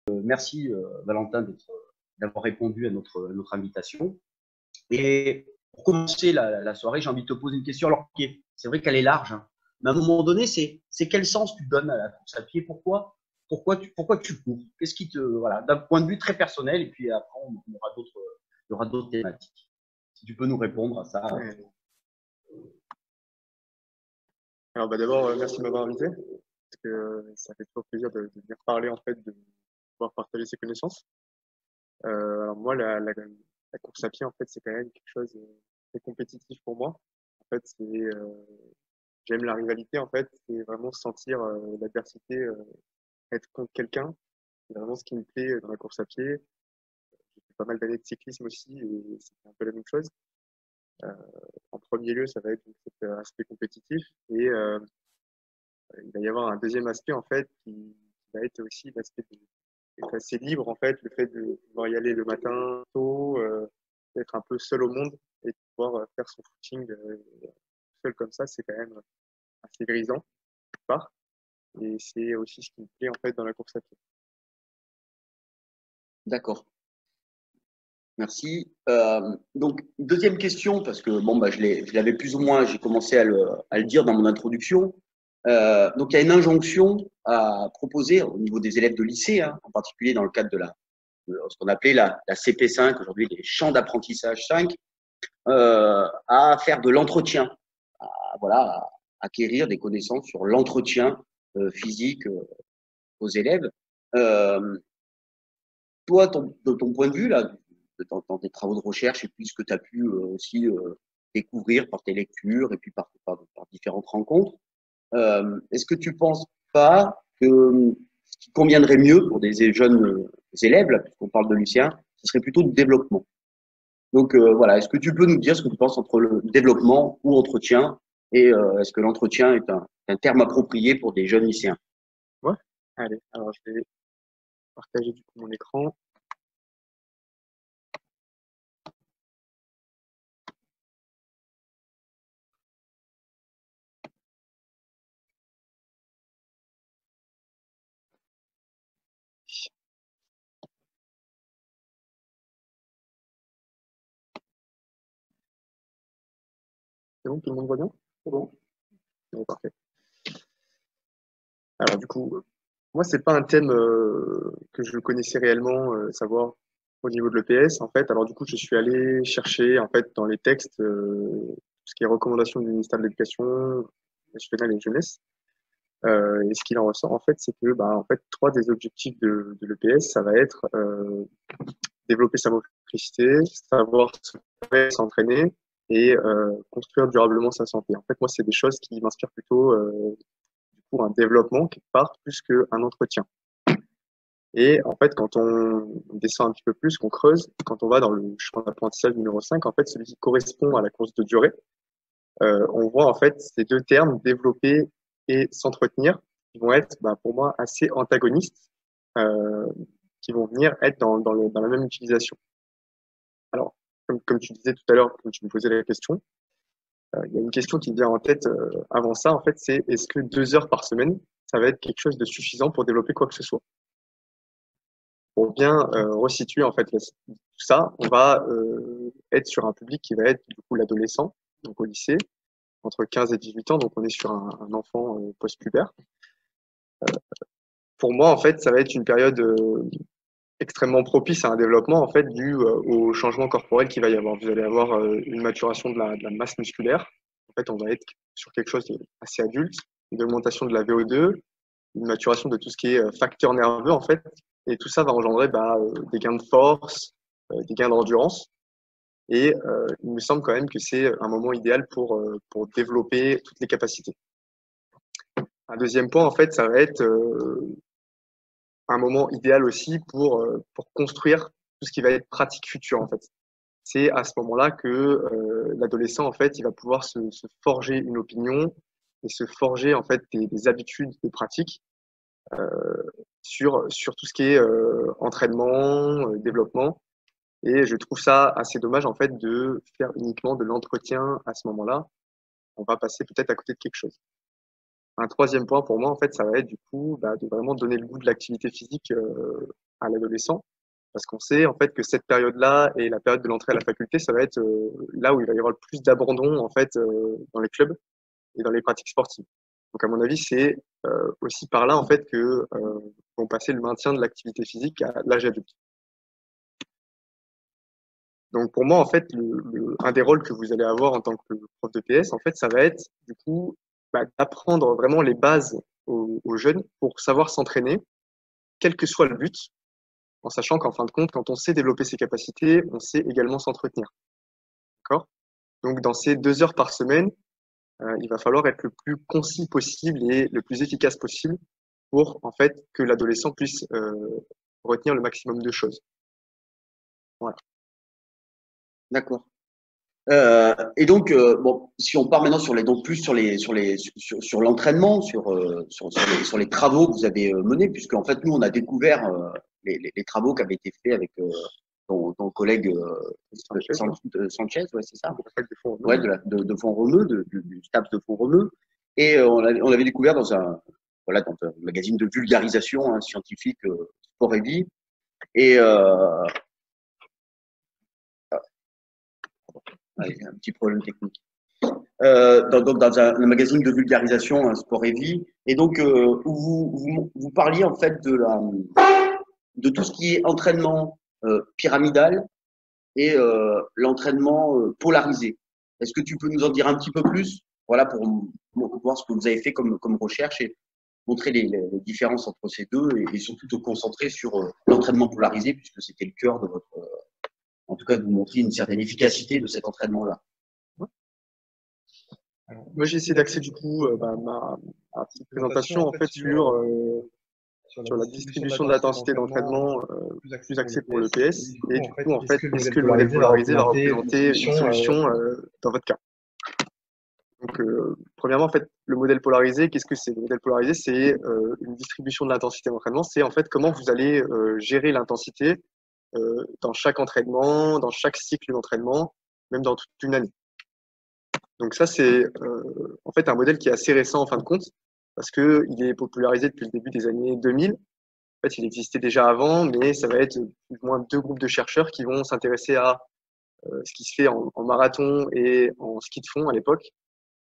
Merci Valentin d'avoir répondu à notre invitation. Et pour commencer la soirée, j'ai envie de te poser une question. Alors, c'est vrai qu'elle est large, hein, mais à un moment donné, c'est quel sens tu donnes à la course à pied? Pourquoi tu cours? Qu'est-ce qui te, voilà, d'un point de vue très personnel, et puis après, il y aura d'autres thématiques. Si tu peux nous répondre à ça. Ouais. Alors bah, d'abord, merci de m'avoir invité, parce que ça fait toujours plaisir de venir parler, en fait, de pouvoir partager ses connaissances. Alors moi, la course à pied, en fait, c'est quand même quelque chose de très compétitif pour moi. En fait, j'aime la rivalité, en fait, c'est vraiment sentir l'adversité, être contre quelqu'un. C'est vraiment ce qui me plaît dans la course à pied. J'ai fait pas mal d'années de cyclisme aussi, et c'est un peu la même chose. Euh, En premier lieu, ça va être donc, cet aspect compétitif, et il va y avoir un deuxième aspect, en fait, qui va être aussi l'aspect d'être assez libre, en fait, le fait de pouvoir y aller le matin tôt, d'être un peu seul au monde et de pouvoir faire son footing seul comme ça, c'est quand même assez grisant, quelque part. Et c'est aussi ce qui me plaît, en fait, dans la course à pied. D'accord. Merci. Donc, deuxième question, parce que bon, bah, je l'avais plus ou moins, j'ai commencé à le dire dans mon introduction. Donc, il y a une injonction à proposer au niveau des élèves de lycée, hein, en particulier dans le cadre de ce qu'on appelait la CP5, aujourd'hui les champs d'apprentissage 5, à faire de l'entretien, voilà, à acquérir des connaissances sur l'entretien physique aux élèves. Euh, Toi, de ton point de vue, là, dans tes travaux de recherche et puis ce que tu as pu aussi découvrir par tes lectures et puis par différentes rencontres, est-ce que tu penses pas que ce qui conviendrait mieux pour des jeunes élèves, là, puisqu'on parle de lycéens, ce serait plutôt du développement? Donc voilà, est-ce que tu peux nous dire ce que tu penses entre le développement ou entretien et est-ce que l'entretien est un terme approprié pour des jeunes lycéens? Ouais. Allez, alors je vais partager du coup mon écran. C'est bon, tout le monde voit bien? C'est bon. Ouais, parfait. Alors du coup, moi, c'est pas un thème que je connaissais réellement, savoir au niveau de l'EPS, en fait. Alors du coup, je suis allé chercher, en fait, dans les textes, tout ce qui est recommandations du ministère de l'Éducation nationale et jeunesse. Et ce qu'il en ressort, en fait, c'est que, bah, en fait, trois des objectifs de l'EPS, ça va être développer sa motricité, savoir s'entraîner et construire durablement sa santé. En fait, moi, c'est des choses qui m'inspirent plutôt pour un développement quelque part plus qu'un entretien. Et en fait, quand on descend un petit peu plus, qu'on creuse, quand on va dans le champ d'apprentissage numéro 5, en fait, celui qui correspond à la course de durée, on voit en fait ces deux termes, développer et s'entretenir, qui vont être, bah, pour moi, assez antagonistes, euh, qui vont venir être dans la même utilisation. Alors, comme tu disais tout à l'heure, quand tu me posais la question, il y a une question qui me vient en tête avant ça, en fait, c'est est-ce que 2 heures par semaine, ça va être quelque chose de suffisant pour développer quoi que ce soit? Pour bien resituer en fait tout ça, on va être sur un public qui va être du coup l'adolescent, donc au lycée, entre 15 et 18 ans, donc on est sur un enfant post-pubère. Pour moi, en fait, ça va être une période extrêmement propice à un développement en fait dû au changement corporel qu'il va y avoir. Vous allez avoir une maturation de la masse musculaire. En fait, on va être sur quelque chose d'assez adulte, une augmentation de la VO2, une maturation de tout ce qui est facteur nerveux en fait, et tout ça va engendrer bah, des gains de force, des gains d'endurance. Et il me semble quand même que c'est un moment idéal pour développer toutes les capacités. Un deuxième point, en fait, ça va être un moment idéal aussi pour construire tout ce qui va être pratique future, en fait. C'est à ce moment-là que l'adolescent, en fait, il va pouvoir se forger une opinion et se forger, en fait, des habitudes de pratique euh, sur tout ce qui est entraînement, développement. Et je trouve ça assez dommage, en fait, de faire uniquement de l'entretien à ce moment-là. On va passer peut-être à côté de quelque chose. Un troisième point pour moi, en fait, ça va être du coup bah, de vraiment donner le goût de l'activité physique à l'adolescent, parce qu'on sait en fait que cette période-là et la période de l'entrée à la faculté, ça va être là où il va y avoir le plus d'abandon en fait dans les clubs et dans les pratiques sportives. Donc à mon avis, c'est aussi par là en fait que vont passer le maintien de l'activité physique à l'âge adulte. Donc pour moi, en fait, un des rôles que vous allez avoir en tant que prof de PS, en fait, ça va être du coup d'apprendre vraiment les bases aux jeunes pour savoir s'entraîner, quel que soit le but, en sachant qu'en fin de compte, quand on sait développer ses capacités, on sait également s'entretenir. D'accord? Donc dans ces 2 heures par semaine, il va falloir être le plus concis possible et le plus efficace possible pour en fait que l'adolescent puisse retenir le maximum de choses. Voilà. D'accord. Et donc, bon, si on part maintenant sur les, donc plus sur l'entraînement, sur les travaux que vous avez menés, puisque en fait nous on a découvert les travaux qui avaient été faits avec ton collègue Sanchez, ouais, c'est ça, ouais, de Font-Romeu, du STAPS de Font-Romeu, et on l'avait découvert dans voilà, dans un magazine de vulgarisation scientifique Sport et Vie, et un petit problème technique. Dans un magazine de vulgarisation Sport et Vie, et donc où vous parliez en fait de tout ce qui est entraînement pyramidal et l'entraînement polarisé. Est-ce que tu peux nous en dire un petit peu plus, voilà, pour voir ce que vous avez fait comme recherche et montrer les différences entre ces deux et surtout te concentrer sur l'entraînement polarisé puisque c'était le cœur de votre, en tout cas de vous montrer une certaine efficacité de cet entraînement-là. Moi, j'ai essayé d'axer du coup ma petite présentation en fait sur la distribution de l'intensité d'entraînement plus axée pour le PS. Et du coup, en fait, est-ce que le modèle polarisé va représenter une solution dans votre cas? Donc, premièrement, en fait, le modèle polarisé, qu'est-ce que c'est? Le modèle polarisé, c'est une distribution de l'intensité d'entraînement. C'est en fait comment vous allez gérer l'intensité dans chaque entraînement, dans chaque cycle d'entraînement, même dans toute une année. Donc ça, c'est en fait un modèle qui est assez récent en fin de compte, parce qu'il est popularisé depuis le début des années 2000. En fait, il existait déjà avant, mais ça va être plus ou moins 2 groupes de chercheurs qui vont s'intéresser à ce qui se fait en marathon et en ski de fond à l'époque,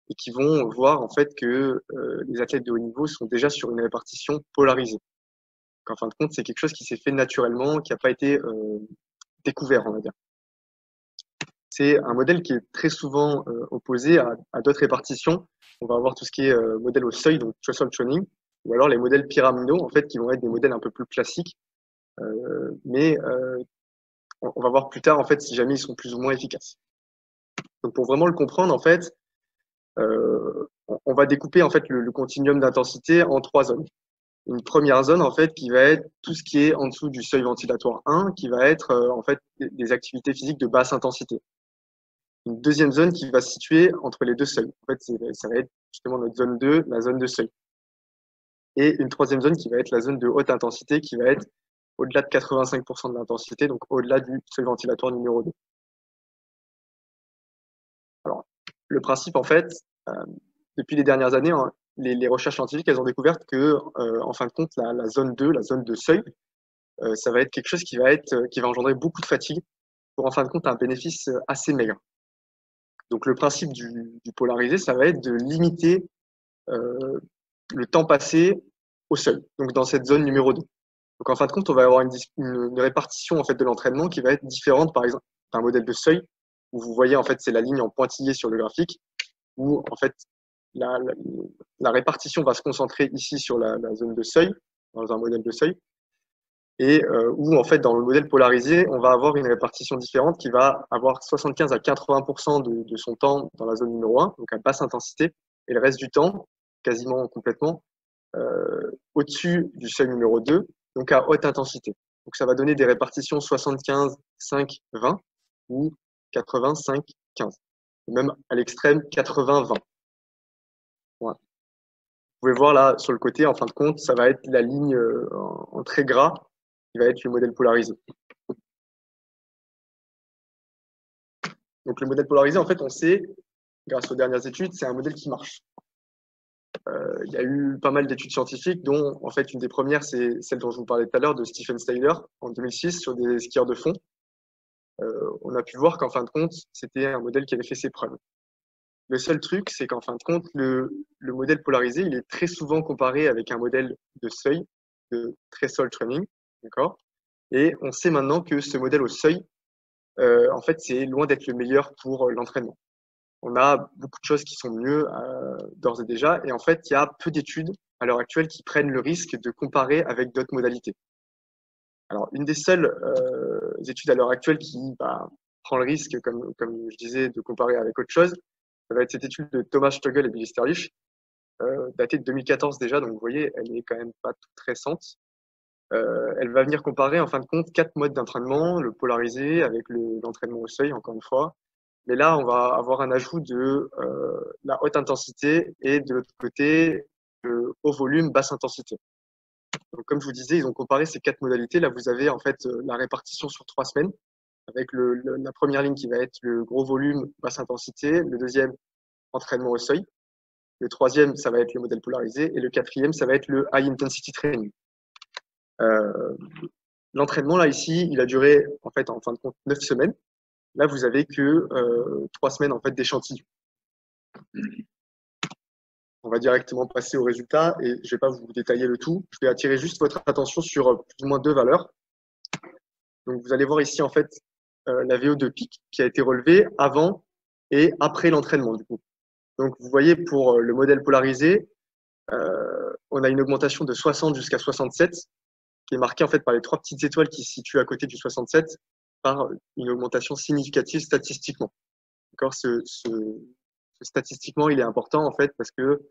et qui vont voir en fait que les athlètes de haut niveau sont déjà sur une répartition polarisée. Donc, en fin de compte, c'est quelque chose qui s'est fait naturellement, qui n'a pas été découvert, on va dire. C'est un modèle qui est très souvent opposé à d'autres répartitions. On va avoir tout ce qui est modèle au seuil, donc threshold training, ou alors les modèles pyramidaux, en fait, qui vont être des modèles un peu plus classiques, mais on va voir plus tard, en fait, si jamais ils sont plus ou moins efficaces. Donc, pour vraiment le comprendre, en fait, on va découper en fait le continuum d'intensité en 3 zones. Une première zone, en fait, qui va être tout ce qui est en dessous du seuil ventilatoire 1, qui va être en fait des activités physiques de basse intensité. Une deuxième zone qui va se situer entre les deux seuils. En fait, ça va être justement notre zone 2, la zone de seuil. Et une troisième zone qui va être la zone de haute intensité, qui va être au-delà de 85% de l'intensité, donc au-delà du seuil ventilatoire numéro 2. Alors, le principe, en fait, depuis les dernières années, hein, les recherches scientifiques, elles ont découvert que, en fin de compte, la zone 2, la zone de seuil, ça va être quelque chose qui va engendrer beaucoup de fatigue pour, en fin de compte, un bénéfice assez maigre. Donc, le principe du polarisé, ça va être de limiter le temps passé au seuil, donc dans cette zone numéro 2. Donc, en fin de compte, on va avoir une répartition en fait, de l'entraînement qui va être différente, par exemple, d'un modèle de seuil, où vous voyez, en fait, c'est la ligne en pointillé sur le graphique, où, en fait, la répartition va se concentrer ici sur la zone de seuil, dans un modèle de seuil, et où, en fait, dans le modèle polarisé, on va avoir une répartition différente qui va avoir 75 à 80% de son temps dans la zone numéro 1, donc à basse intensité, et le reste du temps, quasiment complètement, au-dessus du seuil numéro 2, donc à haute intensité. Donc ça va donner des répartitions 75, 5, 20 ou 85, 15. Ou même à l'extrême 80, 20. Voilà. Vous pouvez voir là sur le côté, en fin de compte, ça va être la ligne en très gras qui va être le modèle polarisé. Donc le modèle polarisé, en fait, on sait, grâce aux dernières études, c'est un modèle qui marche. Il y a eu pas mal d'études scientifiques, dont en fait une des premières, c'est celle dont je vous parlais tout à l'heure, de Stephen Styler en 2006 sur des skieurs de fond. On a pu voir qu'en fin de compte, c'était un modèle qui avait fait ses preuves. Le seul truc, c'est qu'en fin de compte, le modèle polarisé, il est très souvent comparé avec un modèle de seuil, de threshold training, d'accord? Et on sait maintenant que ce modèle au seuil, en fait, c'est loin d'être le meilleur pour l'entraînement. On a beaucoup de choses qui sont mieux d'ores et déjà, et en fait, il y a peu d'études à l'heure actuelle qui prennent le risque de comparer avec d'autres modalités. Alors, une des seules études à l'heure actuelle qui prend le risque, comme je disais, de comparer avec autre chose, ça va être cette étude de Thomas Stogel et Billy Sterlich, datée de 2014 déjà, donc vous voyez, elle est quand même pas toute récente. Elle va venir comparer, en fin de compte, 4 modes d'entraînement, le polarisé avec l'entraînement au seuil, encore une fois. Mais là, on va avoir un ajout de la haute intensité et de l'autre côté, le haut volume, basse intensité. Donc, comme je vous disais, ils ont comparé ces 4 modalités. Là, vous avez en fait la répartition sur 3 semaines, avec la première ligne qui va être le gros volume, basse intensité, le deuxième, entraînement au seuil, le troisième, ça va être le modèle polarisé, et le quatrième, ça va être le high intensity training. L'entraînement, là, ici, il a duré, en fait, en fin de compte, 9 semaines. Là, vous avez que 3 semaines, en fait, d'échantillons. On va directement passer aux résultats et je ne vais pas vous détailler le tout. Je vais attirer juste votre attention sur plus ou moins 2 valeurs. Donc, vous allez voir ici, en fait, la VO2 pic qui a été relevée avant et après l'entraînement, du coup. Donc, vous voyez, pour le modèle polarisé, on a une augmentation de 60 jusqu'à 67, qui est marquée, en fait, par les 3 petites étoiles qui se situent à côté du 67, par une augmentation significative statistiquement. D'accord, statistiquement, il est important, en fait, parce que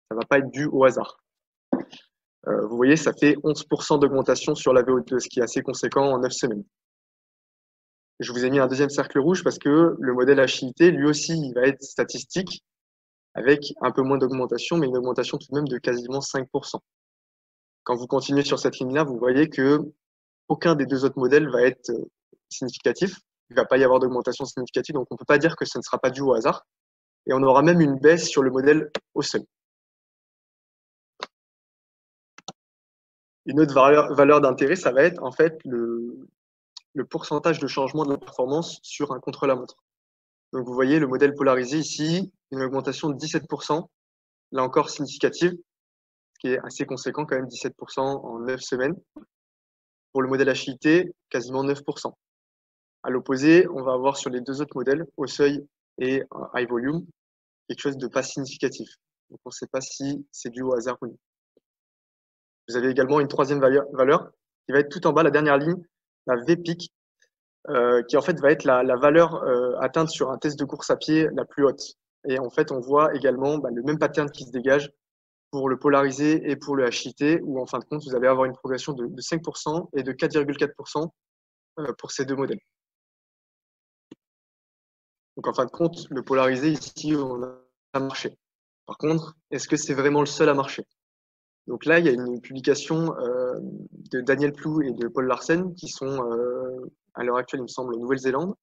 ça ne va pas être dû au hasard. Vous voyez, ça fait 11% d'augmentation sur la VO2, ce qui est assez conséquent en 9 semaines. Je vous ai mis un deuxième cercle rouge parce que le modèle HIIT, lui aussi, il va être statistique, avec un peu moins d'augmentation, mais une augmentation tout de même de quasiment 5%. Quand vous continuez sur cette ligne-là, vous voyez que aucun des 2 autres modèles va être significatif. Il ne va pas y avoir d'augmentation significative, donc on ne peut pas dire que ce ne sera pas dû au hasard. Et on aura même une baisse sur le modèle au seuil. Une autre valeur d'intérêt, ça va être en fait le pourcentage de changement de la performance sur un contre-la-montre. Donc vous voyez le modèle polarisé ici, une augmentation de 17%, là encore significative, ce qui est assez conséquent quand même, 17% en 9 semaines. Pour le modèle HIIT, quasiment 9%. À l'opposé, on va avoir sur les 2 autres modèles, au seuil et high volume, quelque chose de pas significatif. Donc on ne sait pas si c'est dû au hasard ou non. Vous avez également une troisième valeur qui va être tout en bas, la dernière ligne, la VPIC, qui en fait va être la valeur atteinte sur un test de course à pied la plus haute. Et en fait, on voit également le même pattern qui se dégage pour le polarisé et pour le HIIT, où en fin de compte, vous allez avoir une progression de 5% et de 4,4% pour ces 2 modèles. Donc en fin de compte, le polarisé ici, on a marché. Par contre, est-ce que c'est vraiment le seul à marcher? Donc là, il y a une publication de Daniel Plou et de Paul Larsen qui sont à l'heure actuelle, il me semble, en Nouvelle-Zélande,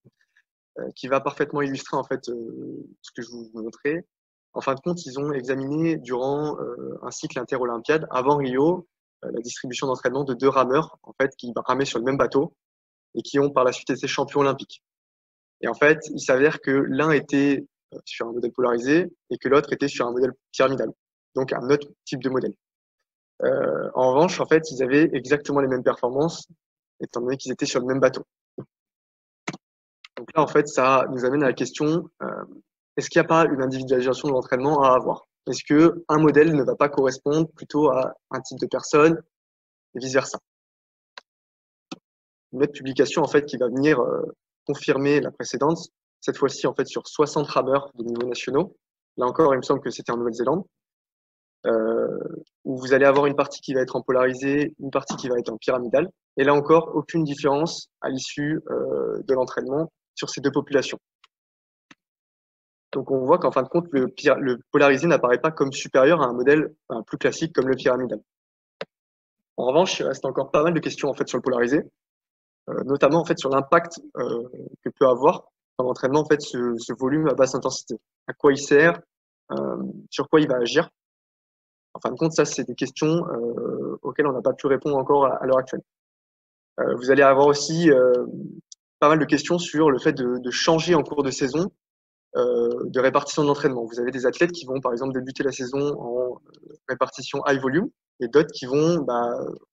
qui va parfaitement illustrer en fait ce que je vous montrais. En fin de compte, ils ont examiné durant un cycle interolympiade avant Rio la distribution d'entraînement de 2 rameurs en fait qui ramaient sur le même bateau et qui ont par la suite été champions olympiques. Et en fait, il s'avère que l'un était sur un modèle polarisé et que l'autre était sur un modèle pyramidal, donc un autre type de modèle. En revanche, en fait, ils avaient exactement les mêmes performances, étant donné qu'ils étaient sur le même bateau. Donc là, en fait, ça nous amène à la question, est-ce qu'il n'y a pas une individualisation de l'entraînement à avoir? Est-ce qu'un modèle ne va pas correspondre plutôt à un type de personne et vice-versa? Une autre publication, en fait, qui va venir confirmer la précédente, cette fois-ci, en fait, sur 60 rameurs de niveaux nationaux. Là encore, il me semble que c'était en Nouvelle-Zélande. Où vous allez avoir une partie qui va être en polarisé, une partie qui va être en pyramidal. Et là encore, aucune différence à l'issue de l'entraînement sur ces 2 populations. Donc on voit qu'en fin de compte, le polarisé n'apparaît pas comme supérieur à un modèle plus classique comme le pyramidal. En revanche, il reste encore pas mal de questions en fait sur le polarisé, notamment en fait sur l'impact que peut avoir dans l'entraînement en fait ce volume à basse intensité. À quoi il sert, sur quoi il va agir. En fin de compte, ça, c'est des questions auxquelles on n'a pas pu répondre encore à l'heure actuelle. Vous allez avoir aussi pas mal de questions sur le fait de changer en cours de saison de répartition de l'entraînement. Vous avez des athlètes qui vont, par exemple, débuter la saison en répartition high volume et d'autres qui vont,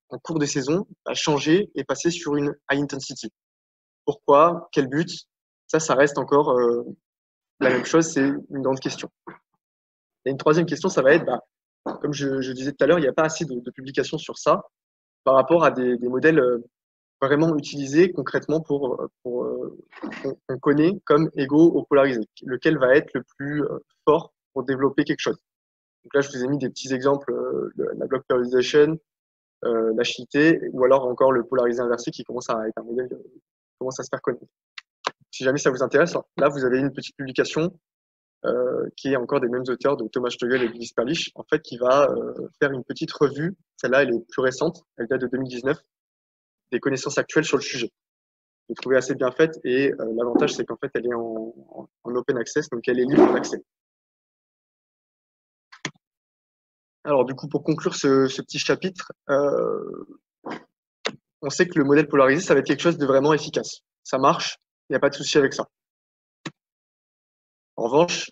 en cours de saison, changer et passer sur une high intensity. Pourquoi? Quel but? Ça reste encore la même chose, c'est une grande question. Et une troisième question, ça va être, comme je disais tout à l'heure, il n'y a pas assez de publications sur ça par rapport à des modèles vraiment utilisés concrètement qu'on connaît comme égaux au polarisé, lequel va être le plus fort pour développer quelque chose. Donc là, je vous ai mis des petits exemples, la block polarization, l'agilité, ou alors encore le polarisé inversé qui commence à être un modèle qui commence à se faire connaître. Si jamais ça vous intéresse, là, vous avez une petite publication qui est encore des mêmes auteurs de Thomas Stögel et Billy Sperlich, en fait, qui va faire une petite revue. Celle-là, elle est plus récente, elle date de 2019, des connaissances actuelles sur le sujet. Je l'ai trouvée assez bien faite et l'avantage, c'est qu'en fait, elle est en open access, donc elle est libre d'accès. Alors, du coup, pour conclure ce petit chapitre, on sait que le modèle polarisé, ça va être quelque chose de vraiment efficace. Ça marche, il n'y a pas de souci avec ça. En revanche,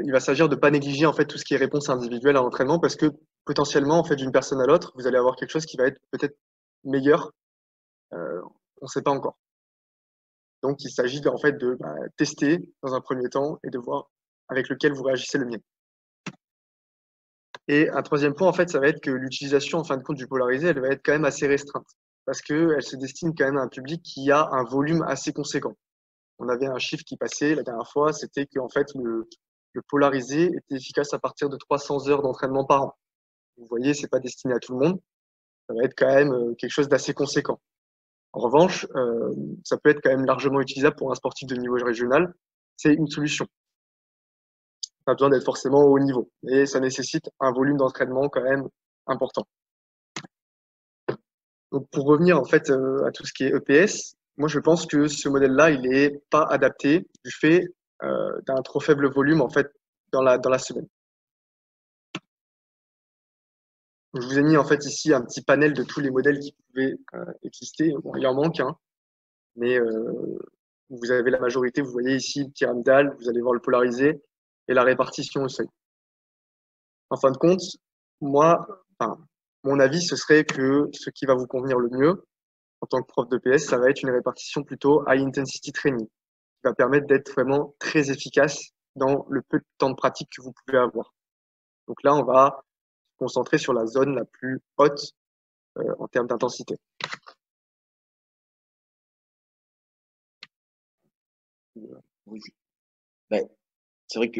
il va s'agir de ne pas négliger en fait tout ce qui est réponse individuelle à l'entraînement parce que potentiellement, en fait, d'une personne à l'autre, vous allez avoir quelque chose qui va être peut-être meilleur. On ne sait pas encore. Donc, il s'agit en fait de tester dans un premier temps et de voir avec lequel vous réagissez le mieux. Et un troisième point, en fait, ça va être que l'utilisation, en fin de compte, du polarisé, elle va être quand même assez restreinte parce qu'elle se destine quand même à un public qui a un volume assez conséquent. On avait un chiffre qui passait la dernière fois, c'était qu'en fait, le polarisé était efficace à partir de 300 heures d'entraînement par an. Vous voyez, c'est pas destiné à tout le monde. Ça va être quand même quelque chose d'assez conséquent. En revanche, ça peut être quand même largement utilisable pour un sportif de niveau régional. C'est une solution. Pas besoin d'être forcément au haut niveau, mais ça nécessite un volume d'entraînement quand même important. Donc pour revenir en fait à tout ce qui est EPS, moi je pense que ce modèle-là, il est pas adapté du fait d'un trop faible volume en fait dans la semaine. Je vous ai mis en fait ici un petit panel de tous les modèles qui pouvaient exister. Bon, il en manque, hein, mais vous avez la majorité. Vous voyez ici le pyramidal, vous allez voir le polarisé et la répartition au seuil. En fin de compte, moi, mon avis, ce serait que ce qui va vous convenir le mieux en tant que prof de PS, ça va être une répartition plutôt high intensity training, qui va permettre d'être vraiment très efficace dans le peu de temps de pratique que vous pouvez avoir. Donc là, on va se concentrer sur la zone la plus haute en termes d'intensité. Oui. Ben, c'est vrai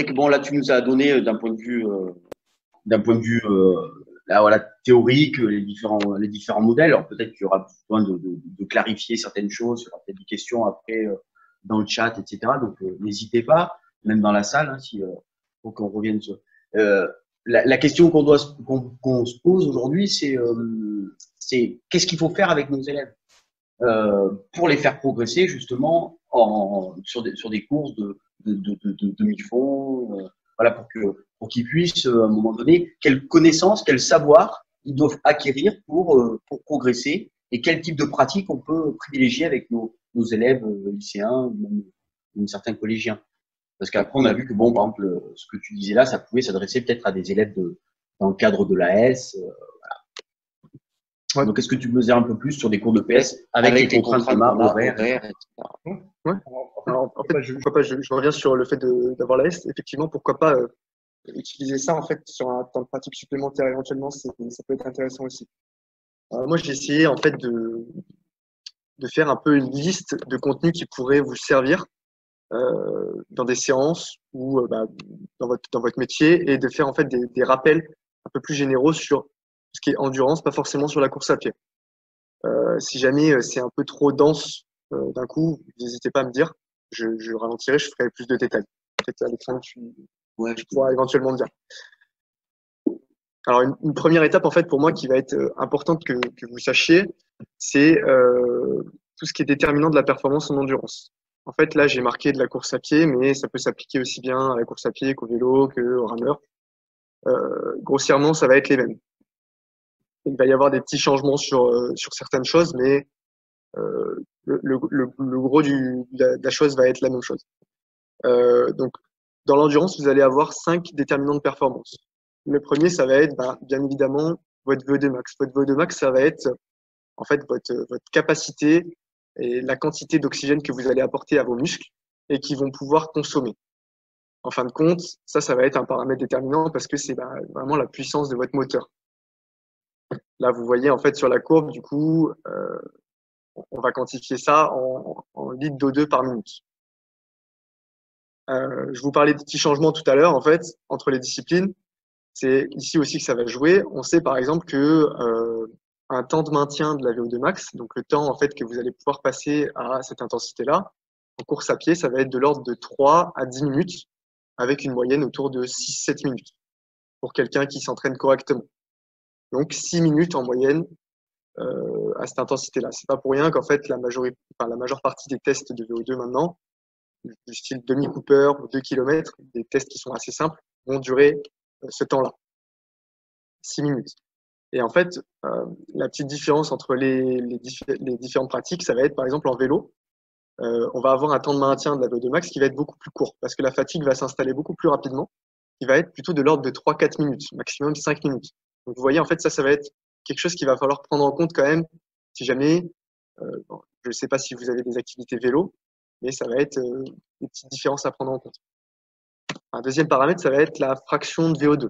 que bon là tu nous as donné d'un point de vue là, voilà, théorique les différents modèles. Alors peut-être qu'il y aura besoin de clarifier certaines choses, il y aura peut-être des questions après dans le chat, etc. Donc n'hésitez pas, même dans la salle, hein, si faut qu'on revienne sur. La question qu'on se pose aujourd'hui, c'est qu'est-ce qu'il faut faire avec nos élèves pour les faire progresser justement sur des courses de demi-fond, voilà, pour qu'ils puissent à un moment donné, quelles connaissances, quels savoirs ils doivent acquérir pour progresser et quel type de pratique on peut privilégier avec nos élèves lycéens, même certains collégiens. Parce qu'après, on a vu que, bon, par exemple, ce que tu disais là, ça pouvait s'adresser peut-être à des élèves dans le cadre de l'AS. Ouais. Donc, est-ce que tu peux dire un peu plus sur des cours de PS avec les contraintes horaires, etc. Ouais. Alors, en fait, pourquoi pas, je reviens sur le fait d'avoir l'AS. Effectivement, pourquoi pas utiliser ça en fait sur un temps de pratique supplémentaire éventuellement, ça peut être intéressant aussi. Moi, j'ai essayé en fait de faire un peu une liste de contenus qui pourraient vous servir dans des séances ou dans votre métier et de faire en fait des rappels un peu plus généraux sur ce qui est endurance, pas forcément sur la course à pied. Si jamais c'est un peu trop dense d'un coup, n'hésitez pas à me dire. Je ralentirai, je ferai plus de détails. Peut-être Alexandre, tu pourras éventuellement me dire. Alors une première étape en fait pour moi qui va être importante que vous sachiez, c'est tout ce qui est déterminant de la performance en endurance. En fait, là, j'ai marqué de la course à pied, mais ça peut s'appliquer aussi bien à la course à pied qu'au vélo, qu'au rameur. Grossièrement, ça va être les mêmes. Il va y avoir des petits changements sur certaines choses, mais le gros de la chose va être la même chose. Donc, dans l'endurance, vous allez avoir 5 déterminants de performance. Le premier, ça va être bien évidemment votre VO2 max. Votre VO2 max, ça va être en fait votre capacité et la quantité d'oxygène que vous allez apporter à vos muscles et qui vont pouvoir consommer. En fin de compte, ça va être un paramètre déterminant parce que c'est vraiment la puissance de votre moteur. Là, vous voyez en fait sur la courbe, du coup, on va quantifier ça en litres d'O2 par minute. Je vous parlais des petits changements tout à l'heure, en fait, entre les disciplines. C'est ici aussi que ça va jouer. On sait par exemple que un temps de maintien de la VO2 max, donc le temps en fait que vous allez pouvoir passer à cette intensité-là, en course à pied, ça va être de l'ordre de 3 à 10 minutes, avec une moyenne autour de 6-7 minutes pour quelqu'un qui s'entraîne correctement. Donc 6 minutes en moyenne à cette intensité-là. C'est pas pour rien qu'en fait la majeure partie des tests de VO2 maintenant, du style demi-Cooper ou 2 km, des tests qui sont assez simples, vont durer ce temps-là, 6 minutes. Et en fait, la petite différence entre les différentes pratiques, ça va être par exemple en vélo, on va avoir un temps de maintien de la VO2 max qui va être beaucoup plus court parce que la fatigue va s'installer beaucoup plus rapidement, qui va être plutôt de l'ordre de 3-4 minutes, maximum 5 minutes. Donc vous voyez, en fait, ça va être quelque chose qu'il va falloir prendre en compte quand même si jamais, bon, je ne sais pas si vous avez des activités vélo, mais ça va être des petites différences à prendre en compte. Un deuxième paramètre, ça va être la fraction de VO2.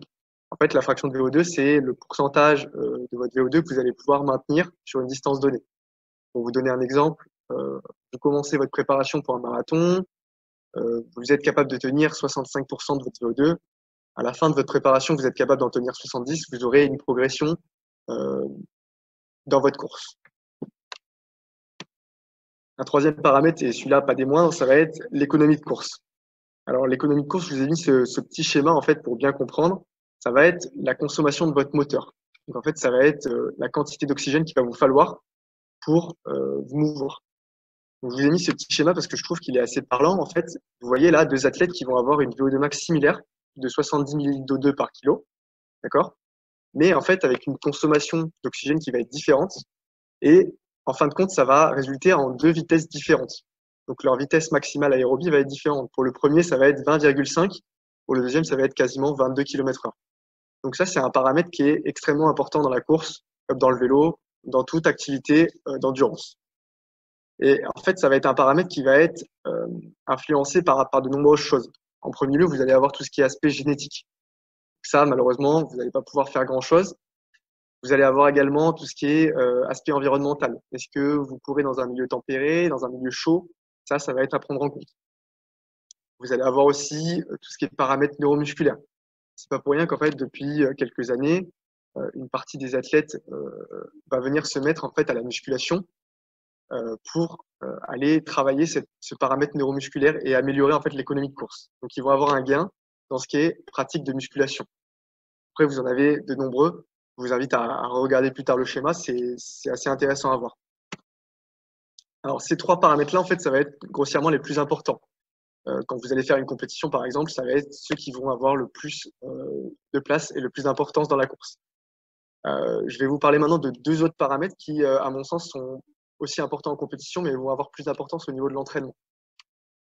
En fait, la fraction de VO2, c'est le pourcentage de votre VO2 que vous allez pouvoir maintenir sur une distance donnée. Pour vous donner un exemple, vous commencez votre préparation pour un marathon, vous êtes capable de tenir 65% de votre VO2. À la fin de votre préparation, vous êtes capable d'en tenir 70, vous aurez une progression dans votre course. Un troisième paramètre, et celui-là pas des moindres, ça va être l'économie de course. Alors l'économie de course, je vous ai mis ce petit schéma en fait pour bien comprendre. Ça va être la consommation de votre moteur. Donc en fait, ça va être la quantité d'oxygène qu'il va vous falloir pour vous mouvoir. Donc, je vous ai mis ce petit schéma parce que je trouve qu'il est assez parlant. En fait, vous voyez là deux athlètes qui vont avoir une VO2 max similaire de 70 ml d'O2 par kilo, d'accord? Mais en fait, avec une consommation d'oxygène qui va être différente. Et en fin de compte, ça va résulter en deux vitesses différentes. Donc leur vitesse maximale aérobie va être différente. Pour le premier, ça va être 20,5. Pour le deuxième, ça va être quasiment 22 km/h. Donc ça, c'est un paramètre qui est extrêmement important dans la course, comme dans le vélo, dans toute activité d'endurance. Et en fait, ça va être un paramètre qui va être influencé par de nombreuses choses. En premier lieu, vous allez avoir tout ce qui est aspect génétique. Ça, malheureusement, vous n'allez pas pouvoir faire grand-chose. Vous allez avoir également tout ce qui est aspect environnemental. Est-ce que vous courez dans un milieu tempéré, dans un milieu chaud? Ça va être à prendre en compte. Vous allez avoir aussi tout ce qui est paramètres neuromusculaires. C'est pas pour rien qu'en fait, depuis quelques années, une partie des athlètes va venir se mettre en fait à la musculation pour aller travailler ce paramètre neuromusculaire et améliorer en fait l'économie de course. Donc, ils vont avoir un gain dans ce qui est pratique de musculation. Après, vous en avez de nombreux. Je vous invite à regarder plus tard le schéma, c'est assez intéressant à voir. Alors, ces trois paramètres-là, en fait, ça va être grossièrement les plus importants. Quand vous allez faire une compétition, par exemple, ça va être ceux qui vont avoir le plus de place et le plus d'importance dans la course. Je vais vous parler maintenant de deux autres paramètres qui, à mon sens, sont aussi importants en compétition, mais vont avoir plus d'importance au niveau de l'entraînement.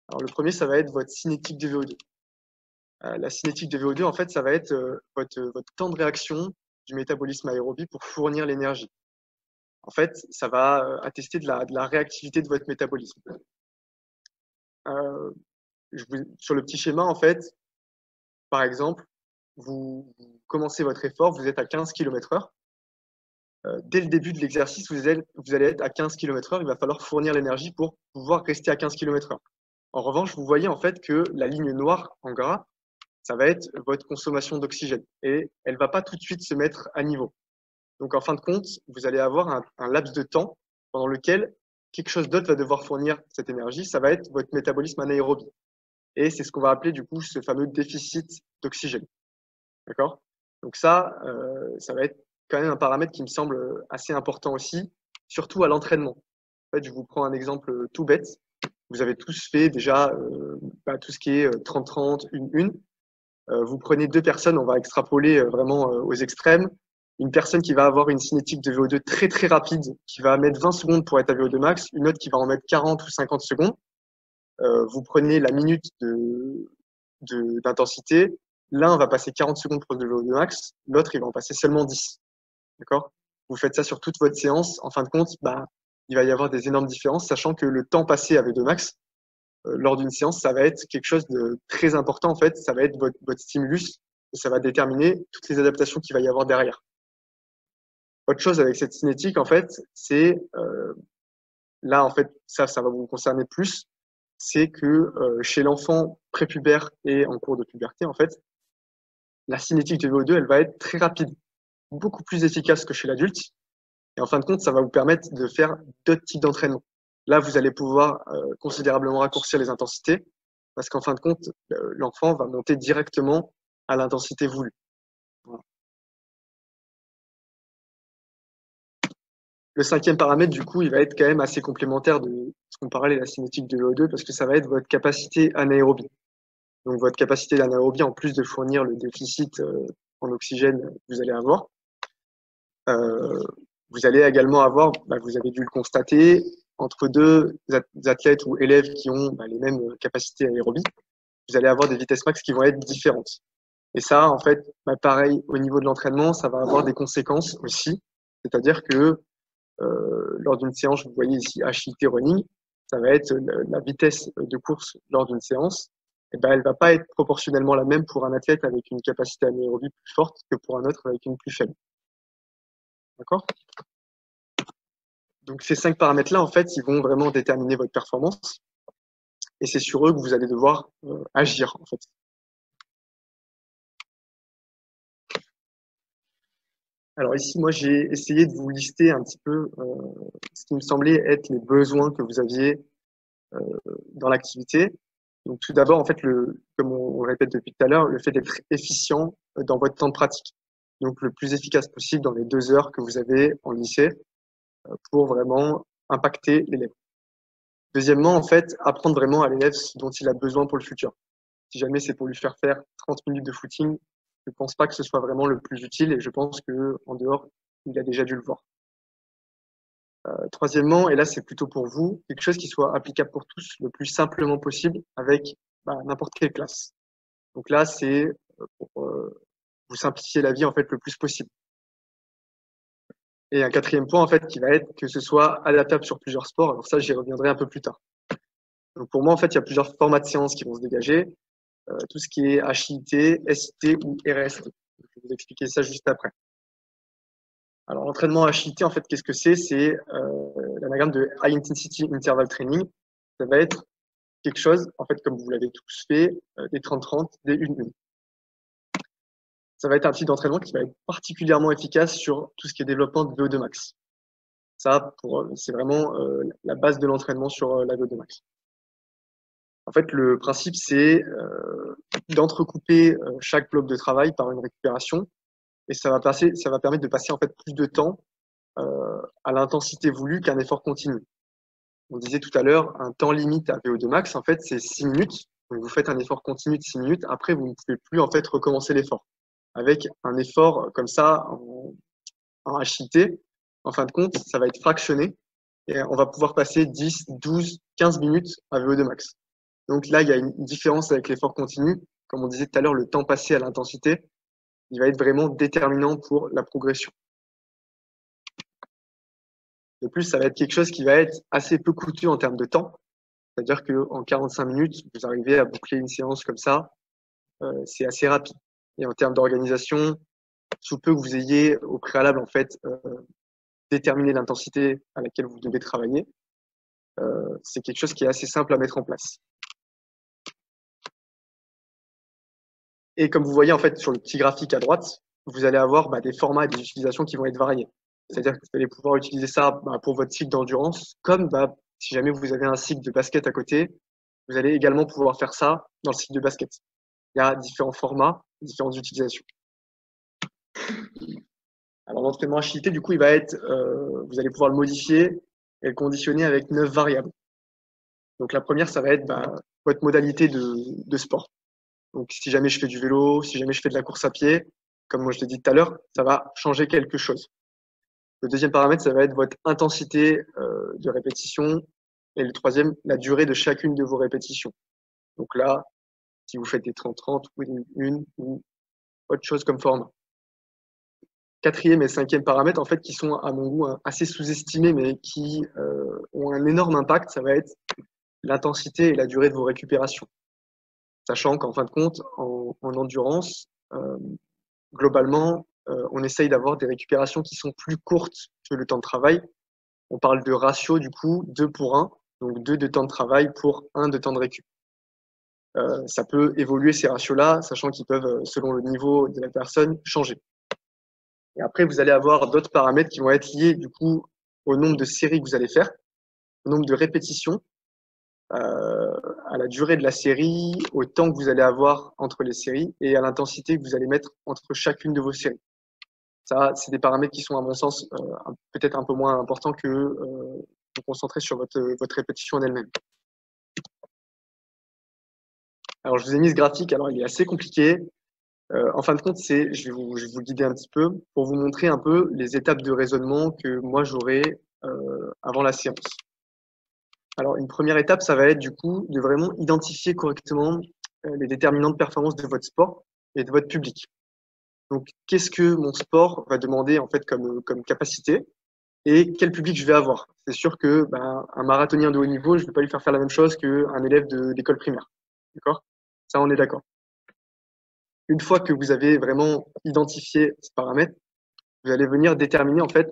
Alors, le premier, ça va être votre cinétique de VO2. La cinétique de VO2, en fait, ça va être votre temps de réaction du métabolisme aérobie pour fournir l'énergie. En fait, ça va attester de la réactivité de votre métabolisme. Sur le petit schéma, en fait, par exemple, vous commencez votre effort, vous êtes à 15 km/h. Dès le début de l'exercice, vous allez être à 15 km/h. Il va falloir fournir l'énergie pour pouvoir rester à 15 km/h. En revanche, vous voyez en fait que la ligne noire en gras, ça va être votre consommation d'oxygène et elle va pas tout de suite se mettre à niveau. Donc, en fin de compte, vous allez avoir un laps de temps pendant lequel quelque chose d'autre va devoir fournir cette énergie. Ça va être votre métabolisme anaérobie. Et c'est ce qu'on va appeler du coup ce fameux déficit d'oxygène. D'accord? Donc ça va être quand même un paramètre qui me semble assez important aussi, surtout à l'entraînement. En fait, je vous prends un exemple tout bête. vous avez tous fait déjà tout ce qui est 30-30, 1-1. Vous prenez deux personnes, on va extrapoler vraiment aux extrêmes. Une personne qui va avoir une cinétique de VO2 très très rapide, qui va mettre 20 secondes pour être à VO2 max, une autre qui va en mettre 40 ou 50 secondes. Vous prenez la minute d'intensité. L'un va passer 40 secondes pour le VO2 max, l'autre il va en passer seulement 10. D'accord? Vous faites ça sur toute votre séance. En fin de compte, il va y avoir des énormes différences, sachant que le temps passé à VO2 max, lors d'une séance, ça va être quelque chose de très important en fait. Ça va être votre stimulus et ça va déterminer toutes les adaptations qu'il va y avoir derrière. Autre chose avec cette cinétique, en fait, c'est là, en fait, ça va vous concerner plus, c'est que chez l'enfant prépubère et en cours de puberté, en fait, la cinétique de VO2, elle va être très rapide, beaucoup plus efficace que chez l'adulte. Et en fin de compte, ça va vous permettre de faire d'autres types d'entraînement. Là, vous allez pouvoir considérablement raccourcir les intensités parce qu'en fin de compte, l'enfant va monter directement à l'intensité voulue. Voilà. Le cinquième paramètre, du coup, il va être quand même assez complémentaire de ce qu'on parlait de la cinétique de VO2 parce que ça va être votre capacité anaérobie. Donc, votre capacité d'anaérobie, en plus de fournir le déficit en oxygène que vous allez avoir, vous allez également avoir, vous avez dû le constater, entre deux athlètes ou élèves qui ont les mêmes capacités aérobies, vous allez avoir des vitesses max qui vont être différentes. Et ça, en fait, pareil, au niveau de l'entraînement, ça va avoir des conséquences aussi. C'est-à-dire que lors d'une séance, vous voyez ici HIT running, ça va être la vitesse de course lors d'une séance. Et elle va pas être proportionnellement la même pour un athlète avec une capacité anaérobie plus forte que pour un autre avec une plus faible. D'accord? Donc ces 5 paramètres-là, en fait, ils vont vraiment déterminer votre performance. Et c'est sur eux que vous allez devoir agir, en fait. Alors ici, moi, j'ai essayé de vous lister un petit peu ce qui me semblait être les besoins que vous aviez dans l'activité. Donc tout d'abord, en fait, comme on répète depuis tout à l'heure, le fait d'être efficient dans votre temps de pratique. Donc le plus efficace possible dans les 2 heures que vous avez en lycée pour vraiment impacter l'élève. Deuxièmement, en fait, apprendre vraiment à l'élève ce dont il a besoin pour le futur. Si jamais c'est pour lui faire 30 minutes de footing, je ne pense pas que ce soit vraiment le plus utile et je pense qu'en dehors, il a déjà dû le voir. Troisièmement, et là c'est plutôt pour vous, quelque chose qui soit applicable pour tous le plus simplement possible avec n'importe quelle classe. Donc là, c'est pour vous simplifier la vie en fait le plus possible. Et un quatrième point en fait qui va être que ce soit adaptable sur plusieurs sports. Alors ça, j'y reviendrai un peu plus tard. Donc pour moi, en fait, il y a plusieurs formats de séances qui vont se dégager. Tout ce qui est HIIT, SIT ou RST. Je vais vous expliquer ça juste après. Alors l'entraînement HIIT, en fait, qu'est-ce que c'est? C'est l'anagramme de High Intensity Interval Training. Ça va être quelque chose, en fait, comme vous l'avez tous fait, des 30-30, des 1-1. Ça va être un type d'entraînement qui va être particulièrement efficace sur tout ce qui est développement de VO2 max. Ça, c'est vraiment la base de l'entraînement sur la VO2 max. En fait, le principe, c'est d'entrecouper chaque bloc de travail par une récupération et ça va permettre de passer en fait plus de temps à l'intensité voulue qu'un effort continu. On disait tout à l'heure, un temps limite à VO2 max, en fait, c'est 6 minutes. Donc, vous faites un effort continu de 6 minutes. Après, vous ne pouvez plus en fait recommencer l'effort. Avec un effort comme ça en HIT, en fin de compte, ça va être fractionné et on va pouvoir passer 10, 12, 15 minutes à VO2 max. Donc là, il y a une différence avec l'effort continu. Comme on disait tout à l'heure, le temps passé à l'intensité, il va être vraiment déterminant pour la progression. De plus, ça va être quelque chose qui va être assez peu coûteux en termes de temps. C'est-à-dire qu'en 45 minutes, vous arrivez à boucler une séance comme ça, c'est assez rapide. Et en termes d'organisation, sous peu que vous ayez au préalable en fait déterminé l'intensité à laquelle vous devez travailler, c'est quelque chose qui est assez simple à mettre en place. Et comme vous voyez en fait sur le petit graphique à droite, vous allez avoir des formats et des utilisations qui vont être variés. C'est-à-dire que vous allez pouvoir utiliser ça pour votre cycle d'endurance, comme si jamais vous avez un cycle de basket à côté, vous allez également pouvoir faire ça dans le cycle de basket. Il y a différents formats, différentes utilisations. Alors l'entraînement HIIT, du coup, il va être, vous allez pouvoir le modifier et le conditionner avec 9 variables. Donc la première, ça va être votre modalité de sport. Donc si jamais je fais du vélo, si jamais je fais de la course à pied, comme moi je l'ai dit tout à l'heure, ça va changer quelque chose. Le deuxième paramètre, ça va être votre intensité de répétition. Et le troisième, la durée de chacune de vos répétitions. Donc là, si vous faites des 30-30 ou une ou autre chose comme format. Quatrième et cinquième paramètres, en fait, qui sont à mon goût assez sous-estimés, mais qui ont un énorme impact, ça va être l'intensité et la durée de vos récupérations. Sachant qu'en fin de compte, en endurance, globalement, on essaye d'avoir des récupérations qui sont plus courtes que le temps de travail. On parle de ratio, du coup, 2 pour 1, donc 2 de temps de travail pour 1 de temps de récup. Ça peut évoluer ces ratios-là, sachant qu'ils peuvent, selon le niveau de la personne, changer. Et après, vous allez avoir d'autres paramètres qui vont être liés, du coup, au nombre de séries que vous allez faire, au nombre de répétitions, à la durée de la série, au temps que vous allez avoir entre les séries et à l'intensité que vous allez mettre entre chacune de vos séries. Ça, c'est des paramètres qui sont, à mon sens, peut-être un peu moins importants que vous concentrer sur votre répétition en elle-même. Alors, je vous ai mis ce graphique. Alors, il est assez compliqué. En fin de compte, je vais vous guider un petit peu pour vous montrer un peu les étapes de raisonnement que moi j'aurai avant la séance. Alors, une première étape, ça va être du coup de vraiment identifier correctement les déterminants de performance de votre sport et de votre public. Donc, qu'est-ce que mon sport va demander en fait comme capacité et quel public je vais avoir. C'est sûr que un marathonien de haut niveau, je ne vais pas lui faire la même chose qu'un élève d'école primaire. D'accord? Ça, on est d'accord. Une fois que vous avez vraiment identifié ce paramètre, vous allez venir déterminer en fait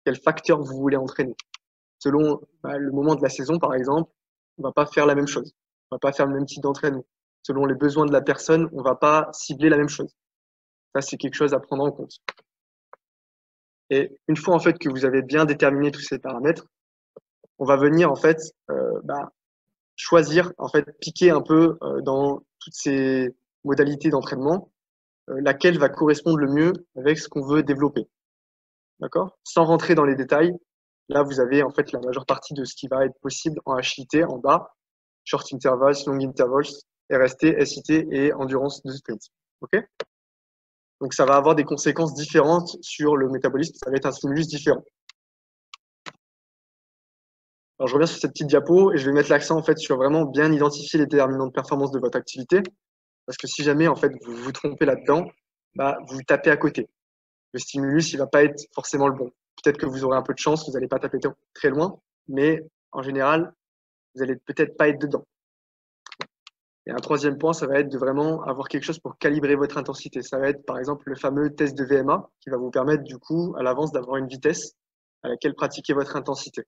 quel facteur vous voulez entraîner. Selon le moment de la saison, par exemple, on va pas faire la même chose. On va pas faire le même type d'entraînement. Selon les besoins de la personne, on va pas cibler la même chose. Ça, c'est quelque chose à prendre en compte. Et une fois en fait que vous avez bien déterminé tous ces paramètres, on va venir en fait choisir, en fait, piquer un peu dans toutes ces modalités d'entraînement, laquelle va correspondre le mieux avec ce qu'on veut développer. D'accord? Sans rentrer dans les détails, là, vous avez en fait la majeure partie de ce qui va être possible en HIIT en bas, short intervals, long intervals, RST, SIT et endurance de sprint. OK? Donc, ça va avoir des conséquences différentes sur le métabolisme. Ça va être un stimulus différent. Alors, je reviens sur cette petite diapo et je vais mettre l'accent en fait sur vraiment bien identifier les déterminants de performance de votre activité. Parce que si jamais en fait vous vous trompez là-dedans, vous tapez à côté. Le stimulus, il va pas être forcément le bon. Peut-être que vous aurez un peu de chance, vous n'allez pas taper très loin, mais en général, vous allez peut-être pas être dedans. Et un troisième point, ça va être de vraiment avoir quelque chose pour calibrer votre intensité. Ça va être par exemple le fameux test de VMA qui va vous permettre du coup à l'avance d'avoir une vitesse à laquelle pratiquer votre intensité.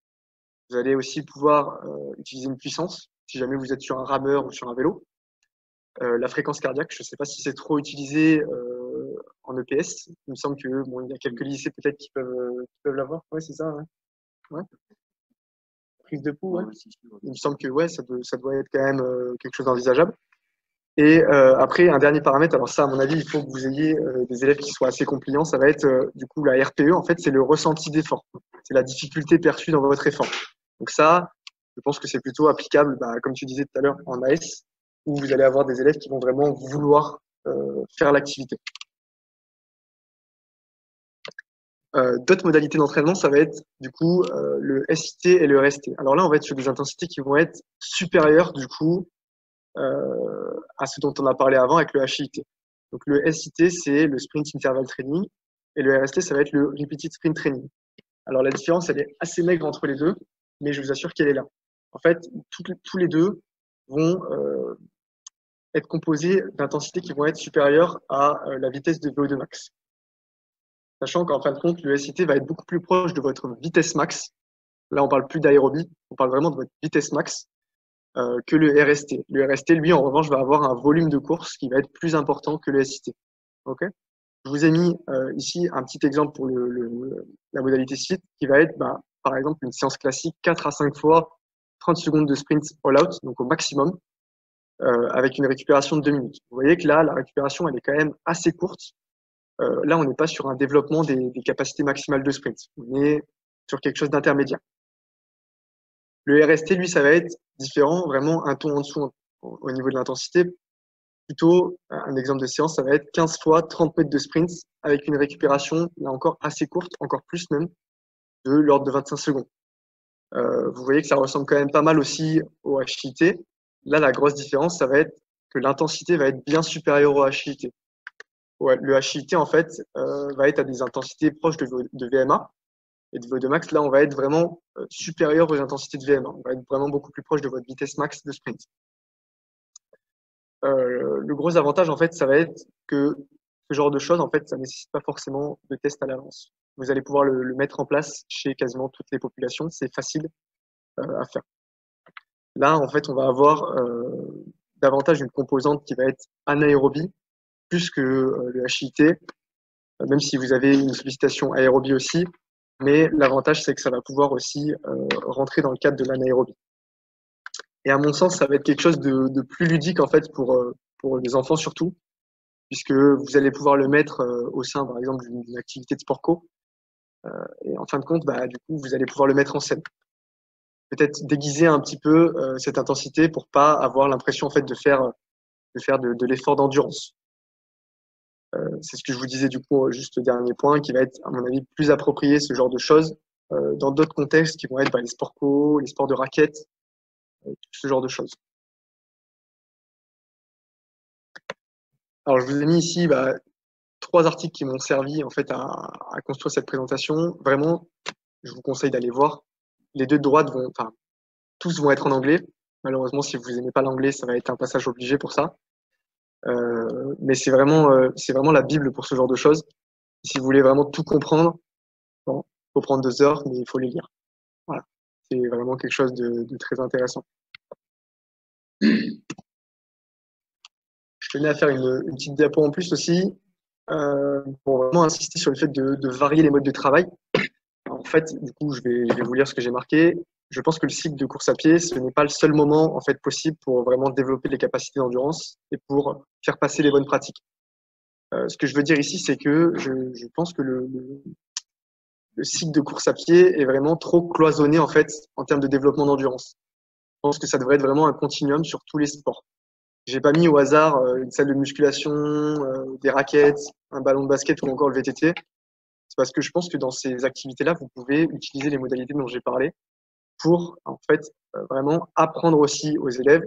Vous allez aussi pouvoir utiliser une puissance si jamais vous êtes sur un rameur ou sur un vélo. La fréquence cardiaque, je ne sais pas si c'est trop utilisé en EPS. Il me semble que il y a quelques lycées peut-être qui peuvent l'avoir. Ouais, c'est ça. Ouais. Prise de pouls. Ouais. Il me semble que ça doit être quand même quelque chose d'envisageable. Et après, un dernier paramètre. Alors ça, à mon avis, il faut que vous ayez des élèves qui soient assez compliants. Ça va être du coup la RPE. En fait, c'est le ressenti d'effort. C'est la difficulté perçue dans votre effort. Donc ça, je pense que c'est plutôt applicable, comme tu disais tout à l'heure, en AS, où vous allez avoir des élèves qui vont vraiment vouloir faire l'activité. D'autres modalités d'entraînement, ça va être du coup le SIT et le RST. Alors là, on va être sur des intensités qui vont être supérieures du coup à ce dont on a parlé avant avec le HIIT. Donc le SIT, c'est le Sprint Interval Training et le RST, ça va être le Repeated Sprint Training. Alors la différence, elle est assez maigre entre les deux, mais je vous assure qu'elle est là. En fait, tous les deux vont être composés d'intensités qui vont être supérieures à la vitesse de VO2 max. Sachant qu'en fin de compte, le SIT va être beaucoup plus proche de votre vitesse max. Là, on parle plus d'aérobie, on parle vraiment de votre vitesse max que le RST. Le RST, lui, en revanche, va avoir un volume de course qui va être plus important que le SIT. Okay, je vous ai mis ici un petit exemple pour la modalité SIT qui va être, par exemple, une séance classique 4 à 5 fois 30 secondes de sprint all-out, donc au maximum, avec une récupération de 2 minutes. Vous voyez que là, la récupération, elle est quand même assez courte. Là, on n'est pas sur un développement des capacités maximales de sprint. On est sur quelque chose d'intermédiaire. Le RST, lui, ça va être différent, vraiment un ton en dessous au niveau de l'intensité. Plutôt, un exemple de séance, ça va être 15 fois 30 mètres de sprint avec une récupération, là encore, assez courte, encore plus même, de l'ordre de 25 secondes. Vous voyez que ça ressemble quand même pas mal aussi au HIIT. Là, la grosse différence, ça va être que l'intensité va être bien supérieure au HIIT. Ouais, le HIIT, en fait, va être à des intensités proches de VMA. Et de VO2 max, là, on va être vraiment supérieur aux intensités de VMA. On va être vraiment beaucoup plus proche de votre vitesse max de sprint. Le gros avantage, en fait, ça va être que ce genre de choses, en fait, ça ne nécessite pas forcément de test à l'avance. Vous allez pouvoir le mettre en place chez quasiment toutes les populations. C'est facile à faire. Là, en fait, on va avoir davantage une composante qui va être anaérobie, plus que le HIIT, même si vous avez une sollicitation aérobie aussi. Mais l'avantage, c'est que ça va pouvoir aussi rentrer dans le cadre de l'anaérobie. Et à mon sens, ça va être quelque chose de plus ludique, en fait, pour les enfants surtout, puisque vous allez pouvoir le mettre au sein, par exemple, d'une activité de sport co. Et en fin de compte, bah, du coup, vous allez pouvoir le mettre en scène. Peut-être déguiser un petit peu cette intensité pour pas avoir l'impression en fait de faire de l'effort d'endurance. C'est ce que je vous disais du coup juste le dernier point qui va être à mon avis plus approprié ce genre de choses dans d'autres contextes qui vont être les sports co, les sports de raquettes, ce genre de choses. Alors je vous ai mis ici 3 articles qui m'ont servi en fait à construire cette présentation. Vraiment, je vous conseille d'aller voir. Les deux de droite tous vont être en anglais. Malheureusement, si vous n'aimez pas l'anglais, ça va être un passage obligé pour ça. Mais c'est vraiment la Bible pour ce genre de choses. Si vous voulez vraiment tout comprendre, bon, faut prendre 2 heures, mais il faut les lire. Voilà. C'est vraiment quelque chose de très intéressant. Je tenais à faire une petite diapo en plus aussi, pour vraiment insister sur le fait de varier les modes de travail. En fait, du coup, je vais vous lire ce que j'ai marqué. Je pense que le cycle de course à pied, ce n'est pas le seul moment en fait possible pour vraiment développer les capacités d'endurance et pour faire passer les bonnes pratiques. Ce que je veux dire ici, c'est que je pense que le cycle de course à pied est vraiment trop cloisonné en fait en termes de développement d'endurance. Je pense que ça devrait être vraiment un continuum sur tous les sports. J'ai pas mis au hasard une salle de musculation, des raquettes, un ballon de basket ou encore le VTT. C'est parce que je pense que dans ces activités-là, vous pouvez utiliser les modalités dont j'ai parlé pour en fait vraiment apprendre aussi aux élèves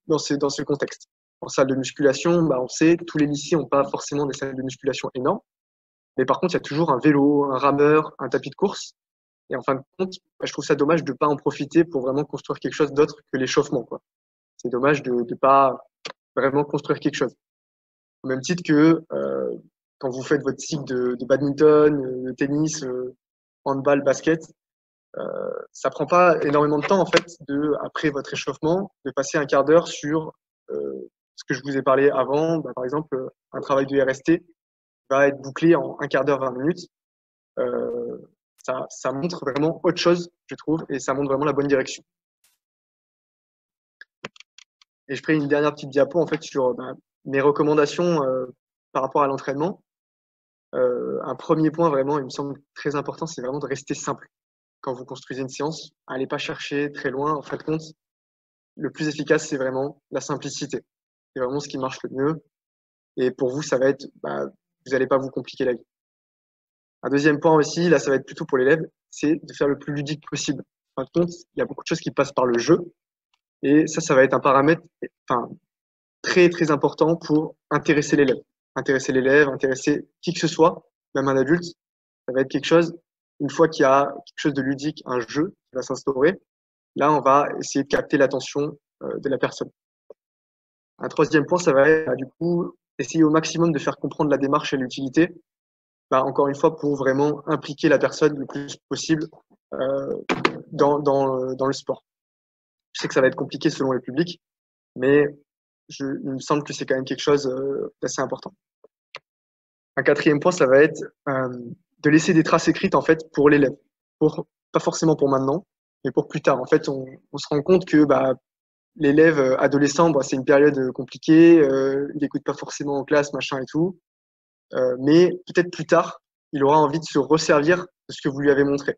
dans ce contexte. En salle de musculation, on sait tous les lycées n'ont pas forcément des salles de musculation énormes, mais par contre, il y a toujours un vélo, un rameur, un tapis de course. Et en fin de compte, je trouve ça dommage de ne pas en profiter pour vraiment construire quelque chose d'autre que l'échauffement. C'est dommage de ne pas vraiment construire quelque chose. Au même titre que quand vous faites votre cycle de badminton, de tennis, handball, basket, ça prend pas énormément de temps en fait après votre échauffement de passer un quart d'heure sur ce que je vous ai parlé avant. Par exemple, un travail de RST va être bouclé en un quart d'heure, 20 minutes. Ça montre vraiment autre chose, je trouve, et ça montre vraiment la bonne direction. Et je ferai une dernière petite diapo en fait sur mes recommandations par rapport à l'entraînement. Un premier point vraiment, il me semble très important, c'est vraiment de rester simple. Quand vous construisez une séance, allez pas chercher très loin. En fin de compte, le plus efficace, c'est vraiment la simplicité. C'est vraiment ce qui marche le mieux. Et pour vous, ça va être, vous n'allez pas vous compliquer la vie. Un deuxième point aussi, là, ça va être plutôt pour l'élève, c'est de faire le plus ludique possible. En fin de compte, il y a beaucoup de choses qui passent par le jeu. Et ça va être un paramètre très, très important pour intéresser l'élève. Intéresser qui que ce soit, même un adulte. Ça va être quelque chose, une fois qu'il y a quelque chose de ludique, un jeu qui va s'instaurer, là, on va essayer de capter l'attention de la personne. Un troisième point, ça va être, du coup, essayer au maximum de faire comprendre la démarche et l'utilité. Encore une fois, pour vraiment impliquer la personne le plus possible dans le sport. Je sais que ça va être compliqué selon les publics, mais il me semble que c'est quand même quelque chose d'assez important. Un quatrième point, ça va être de laisser des traces écrites en fait pour l'élève, pas forcément pour maintenant, mais pour plus tard. En fait, on se rend compte que l'élève adolescent, c'est une période compliquée, il n'écoute pas forcément en classe, machin et tout, mais peut-être plus tard, il aura envie de se resservir de ce que vous lui avez montré.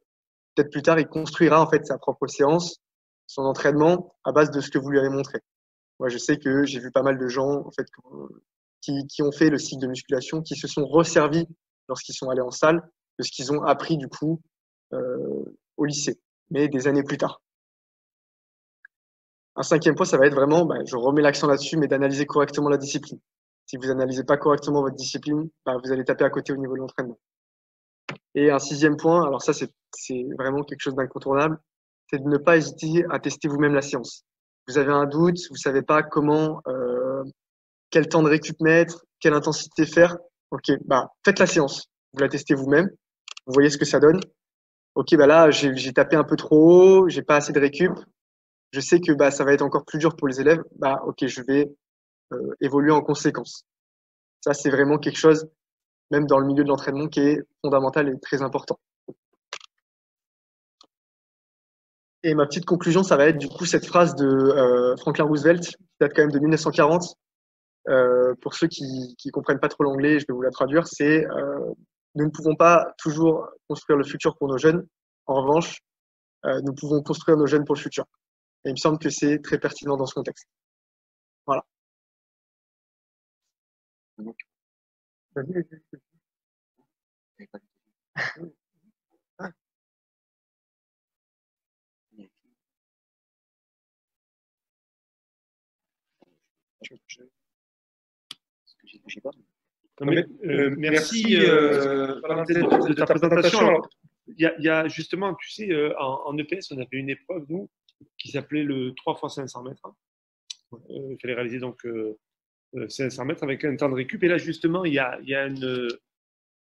peut-être plus tard, il construira en fait sa propre séance, son entraînement à base de ce que vous lui avez montré. Moi, je sais que j'ai vu pas mal de gens en fait qui ont fait le cycle de musculation, qui se sont resservis lorsqu'ils sont allés en salle de ce qu'ils ont appris du coup au lycée, mais des années plus tard. Un cinquième point, ça va être vraiment, je remets l'accent là-dessus, mais d'analyser correctement la discipline. Si vous analysez pas correctement votre discipline, vous allez taper à côté au niveau de l'entraînement. Et un sixième point, alors ça c'est vraiment quelque chose d'incontournable, c'est de ne pas hésiter à tester vous-même la séance. Vous avez un doute, vous savez pas comment, quel temps de récup mettre, quelle intensité faire. Ok, faites la séance. Vous la testez vous-même, vous voyez ce que ça donne. Ok, là j'ai tapé un peu trop haut, j'ai pas assez de récup. Je sais que ça va être encore plus dur pour les élèves. Ok, je vais évoluer en conséquence. Ça c'est vraiment quelque chose, même dans le milieu de l'entraînement, qui est fondamental et très important. Et ma petite conclusion, ça va être du coup cette phrase de Franklin Roosevelt, qui date quand même de 1940. Pour ceux qui comprennent pas trop l'anglais, je vais vous la traduire. C'est nous ne pouvons pas toujours construire le futur pour nos jeunes. En revanche, nous pouvons construire nos jeunes pour le futur. Et il me semble que c'est très pertinent dans ce contexte. Voilà. Merci de ta présentation. Alors, il y a justement, tu sais, en EPS, on avait une épreuve, nous, qui s'appelait le 3 x 500 mètres. Il fallait réaliser donc 500 mètres avec un temps de récup. Et là, justement, il y a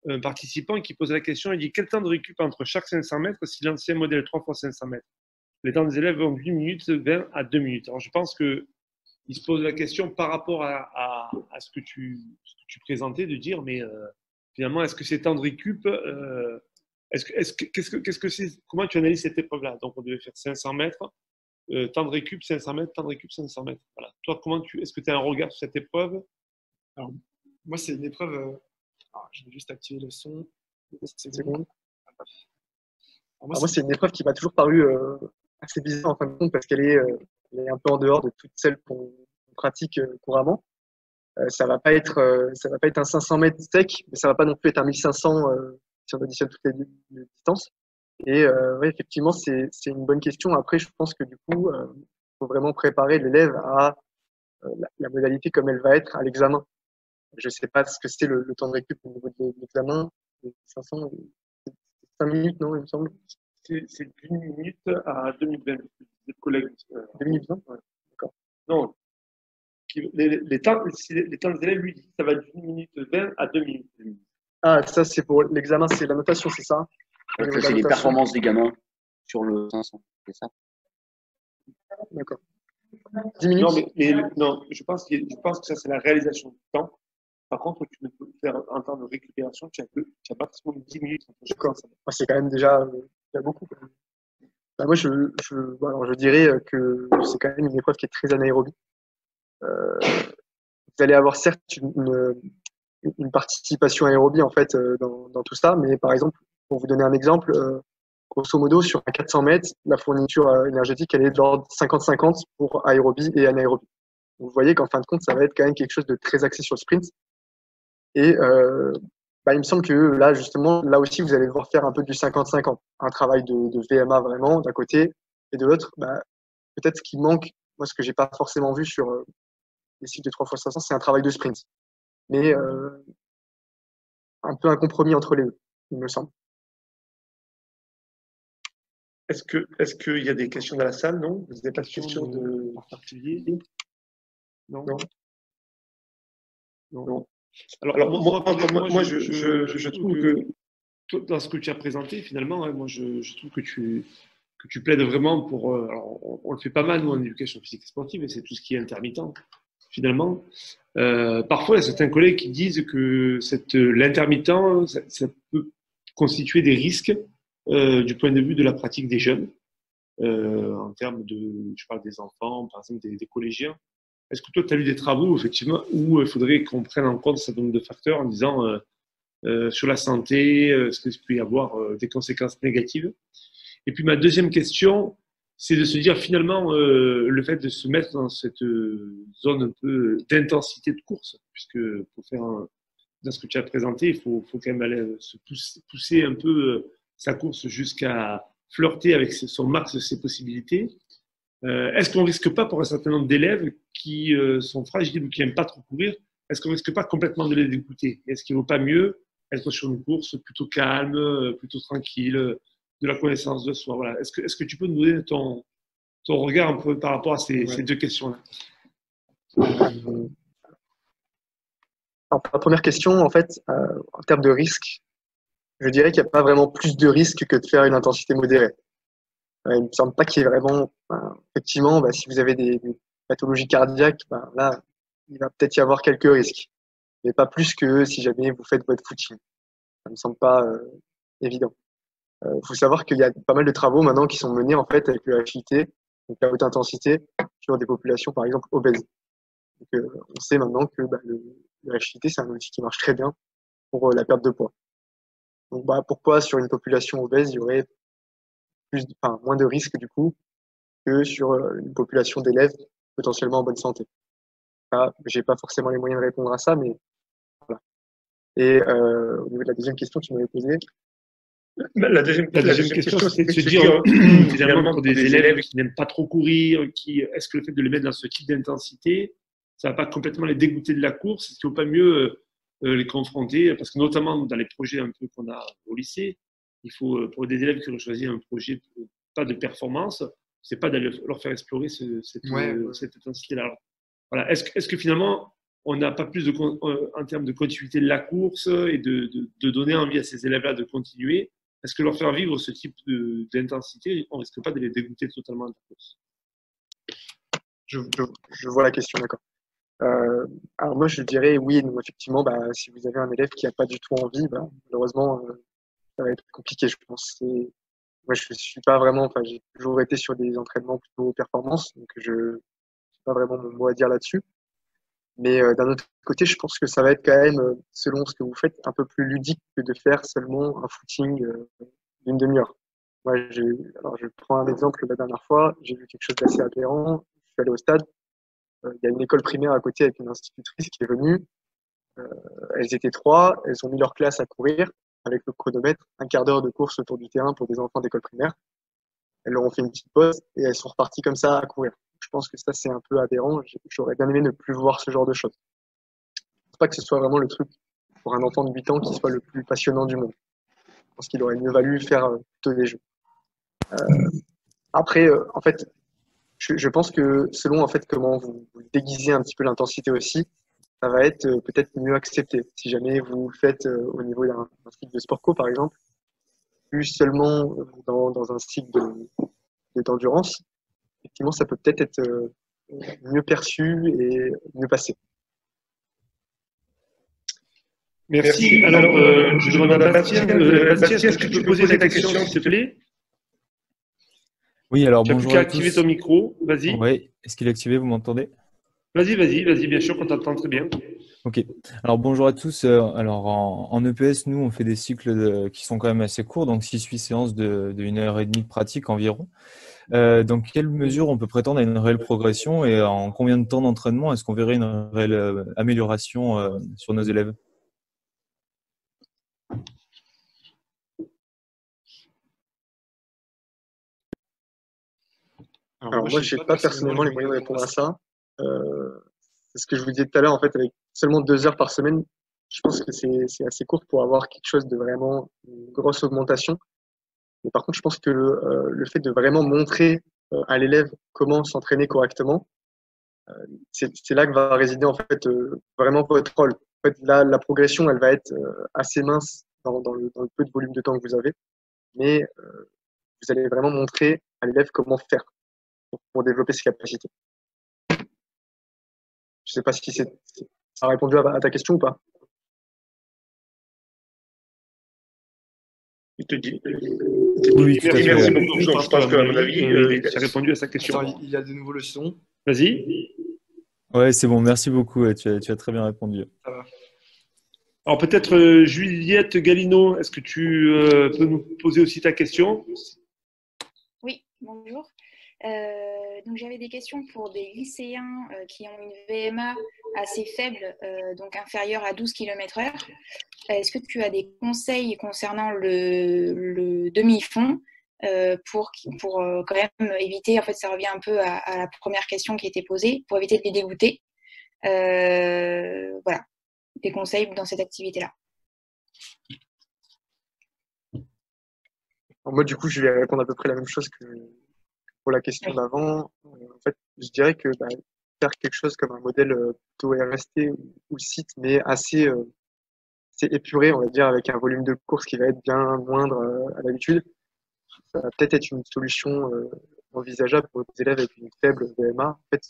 un participant qui pose la question, il dit quel temps de récup entre chaque 500 mètres si l'ancien modèle 3 x 500 mètres? Les temps des élèves vont 8 minutes, 20 à 2 minutes. Alors, je pense qu'il se pose la question par rapport à ce que tu présentais, de dire, mais finalement, est-ce que ces temps de récup, qu'est-ce que c'est, comment tu analyses cette épreuve-là? Donc, on devait faire 500 mètres, temps de récup, 500 mètres, temps de récup, 500 mètres. Voilà. Toi, est-ce que tu as un regard sur cette épreuve? Alors, moi, c'est une épreuve. Je vais juste activer le son. Moi, c'est une épreuve qui m'a toujours paru assez bizarre en fin de compte parce qu'elle est un peu en dehors de toutes celles qu'on pratique couramment. Ça va pas être un 500 mètres sec, mais ça va pas non plus être un 1500 si on additionne toutes les distances. Et ouais, effectivement, c'est une bonne question. Après, je pense que du coup, faut vraiment préparer l'élève à la modalité comme elle va être à l'examen. Je sais pas ce que c'est le temps de récup au niveau de l'examen. 500, 5 minutes, non, il me semble. C'est d'une minute à 2 minutes 20. Des collègues. 2 minutes 20 ouais. D'accord. Non. Les temps des élèves, lui, ça va d'une minute 20 à 2 minutes. Ah, ça, c'est pour l'examen, c'est la notation, c'est ça? Ça, c'est les performances des gamins sur le 500, c'est ça? D'accord. 10 minutes? Non, je pense que ça, c'est la réalisation du temps. Par contre, tu ne peux faire un temps de récupération, tu as pas forcément 10 minutes. D'accord. C'est quand même déjà beaucoup. Moi, je dirais que c'est quand même une épreuve qui est très anaérobie. Vous allez avoir certes une participation aérobie en fait dans tout ça, mais par exemple, pour vous donner un exemple, grosso modo, sur un 400 mètres, la fourniture énergétique, elle est de l'ordre 50-50 pour aérobie et anaérobie. Vous voyez qu'en fin de compte, ça va être quand même quelque chose de très axé sur le sprint. Et il me semble que là, justement, là aussi, vous allez devoir faire un peu du 50-50. Un travail de VMA vraiment d'un côté, et de l'autre, peut-être ce qui manque, moi, ce que j'ai pas forcément vu sur les cycles de 3 x 500, c'est un travail de sprint. Mais un peu un compromis entre les deux, il me semble. Est-ce qu'il y a des questions dans la salle? Non? Vous n'avez pas de questions de particulier? Non. Alors moi, je trouve que dans ce que tu as présenté, finalement, moi, je trouve que tu plaides vraiment pour. Alors, on le fait pas mal, nous, en éducation physique et sportive, et c'est tout ce qui est intermittent, finalement. Parfois, il y a certains collègues qui disent que l'intermittent, ça peut constituer des risques du point de vue de la pratique des jeunes, en termes je parle des enfants, par exemple des collégiens. Est-ce que toi, tu as lu des travaux, effectivement, où il faudrait qu'on prenne en compte un certain nombre de facteurs en disant sur la santé, est-ce qu'il peut y avoir des conséquences négatives? Et puis ma deuxième question, c'est de se dire finalement le fait de se mettre dans cette zone un peu d'intensité de course, puisque pour faire dans ce que tu as présenté, il faut quand même aller pousser un peu sa course jusqu'à flirter avec son max de ses possibilités. Est-ce qu'on risque pas pour un certain nombre d'élèves qui sont fragiles ou qui n'aiment pas trop courir, est-ce qu'on risque pas complètement de les dégoûter? Est-ce qu'il ne vaut pas mieux être sur une course plutôt calme, plutôt tranquille, de la connaissance de soi? Voilà. Est-ce que tu peux nous donner ton regard un peu par rapport à ces deux questions-là? Alors, pour la première question, en fait, en termes de risque, je dirais qu'il n'y a pas vraiment plus de risque que de faire une intensité modérée. Il ne me semble pas qu'il y ait vraiment, effectivement, si vous avez des pathologies cardiaques, là, il va peut-être y avoir quelques risques, mais pas plus que si jamais vous faites votre footing. Ça me semble pas évident. Faut savoir qu'il y a pas mal de travaux maintenant qui sont menés en fait avec le HIIT, donc la haute intensité, sur des populations par exemple obèses. Donc, on sait maintenant que le HIIT c'est un outil qui marche très bien pour la perte de poids. Donc pourquoi sur une population obèse il y aurait moins de risques du coup que sur une population d'élèves potentiellement en bonne santé. J'ai pas forcément les moyens de répondre à ça, mais voilà. Et au niveau de la deuxième question que tu m'avais posée. La deuxième question, c'est de se dire, finalement, pour des élèves qui n'aiment pas trop courir, est-ce que le fait de les mettre dans ce type d'intensité, ça va pas complètement les dégoûter de la course? Est-ce qu'il ne vaut pas mieux les confronter? Parce que notamment dans les projets un peu qu'on a au lycée, il faut, pour des élèves qui ont choisi un projet pas de performance, c'est pas d'aller leur faire explorer cette intensité-là. Voilà. Est-ce que finalement, on n'a pas plus en termes de continuité de la course et de donner envie à ces élèves-là de continuer? Est-ce que leur faire vivre ce type d'intensité, on ne risque pas de les dégoûter totalement de la course? Je vois la question, d'accord. Alors moi, je dirais oui, non, effectivement, si vous avez un élève qui n'a pas du tout envie, malheureusement, ça va être compliqué, je pense. Moi, je suis pas vraiment, j'ai toujours été sur des entraînements plutôt performance, donc je n'ai pas vraiment mon mot à dire là-dessus. Mais d'un autre côté, je pense que ça va être quand même, selon ce que vous faites, un peu plus ludique que de faire seulement un footing d'une demi-heure. Moi, alors je prends un exemple. La dernière fois, j'ai vu quelque chose d'assez aberrant. Je suis allé au stade. Il y a une école primaire à côté avec une institutrice qui est venue. Elles étaient 3. Elles ont mis leur classe à courir avec le chronomètre, un quart d'heure de course autour du terrain pour des enfants d'école primaire. Elles leur ont fait une petite pause et elles sont reparties comme ça à courir. Je pense que ça, c'est un peu aberrant. J'aurais bien aimé ne plus voir ce genre de choses. Je pense pas que ce soit vraiment le truc pour un enfant de 8 ans qui soit le plus passionnant du monde. Je pense qu'il aurait mieux valu faire plutôt des jeux. Après, en fait, je pense que selon en fait comment vous déguisez un petit peu l'intensité aussi, ça va être peut-être mieux accepté. Si jamais vous le faites au niveau d'un cycle de sport co, par exemple, plus seulement dans un cycle d'endurance, effectivement, ça peut peut-être être mieux perçu et mieux passé. Merci. Alors, je demande à Bastien. Bastien, est-ce que tu peux poser ta question, s'il te plaît? Oui, alors tu bonjour as à tous. activé ton micro, vas-y. Oui, est-ce qu'il est activé, vous m'entendez? Vas-y, bien sûr, qu'on t'entend très bien. Ok, alors bonjour à tous. Alors en EPS, nous, on fait des cycles qui sont quand même assez courts, donc 6-8 séances de 1h30 de pratique environ. Dans quelle mesure on peut prétendre à une réelle progression et en combien de temps d'entraînement est-ce qu'on verrait une réelle amélioration sur nos élèves? Alors moi, je n'ai pas personnellement les moyens de répondre à ça. C'est ce que je vous disais tout à l'heure, en fait, avec seulement 2 heures par semaine, je pense que c'est assez court pour avoir quelque chose de vraiment une grosse augmentation. Mais par contre, je pense que le fait de vraiment montrer à l'élève comment s'entraîner correctement, c'est là que va résider en fait vraiment votre rôle. En fait, là, la progression, elle va être assez mince dans le peu de volume de temps que vous avez, mais vous allez vraiment montrer à l'élève comment faire pour développer ses capacités. Je ne sais pas si ça a répondu à ta question ou pas. Il te dit. Oui, tout à fait. Merci beaucoup. Je pense qu'à mon avis, tu as répondu à sa question. Attends, il y a de nouveau le son. Vas-y. Ouais, c'est bon, merci beaucoup. Tu as très bien répondu. Ça va. Alors peut-être Juliette Galino, est-ce que tu peux nous poser aussi ta question? Bonjour. Donc j'avais des questions pour des lycéens qui ont une VMA assez faible, donc inférieure à 12 km/h. Est-ce que tu as des conseils concernant le demi-fond pour quand même éviter, en fait ça revient un peu à la première question qui était posée, pour éviter de les dégoûter. Voilà, des conseils dans cette activité-là. Alors moi, du coup, je vais répondre à peu près la même chose que pour la question d'avant. En fait, je dirais que faire quelque chose comme un modèle plutôt RST ou site, mais assez c'est épuré, on va dire, avec un volume de course qui va être bien moindre à l'habitude, ça va peut-être être une solution envisageable pour des élèves avec une faible VMA. En fait,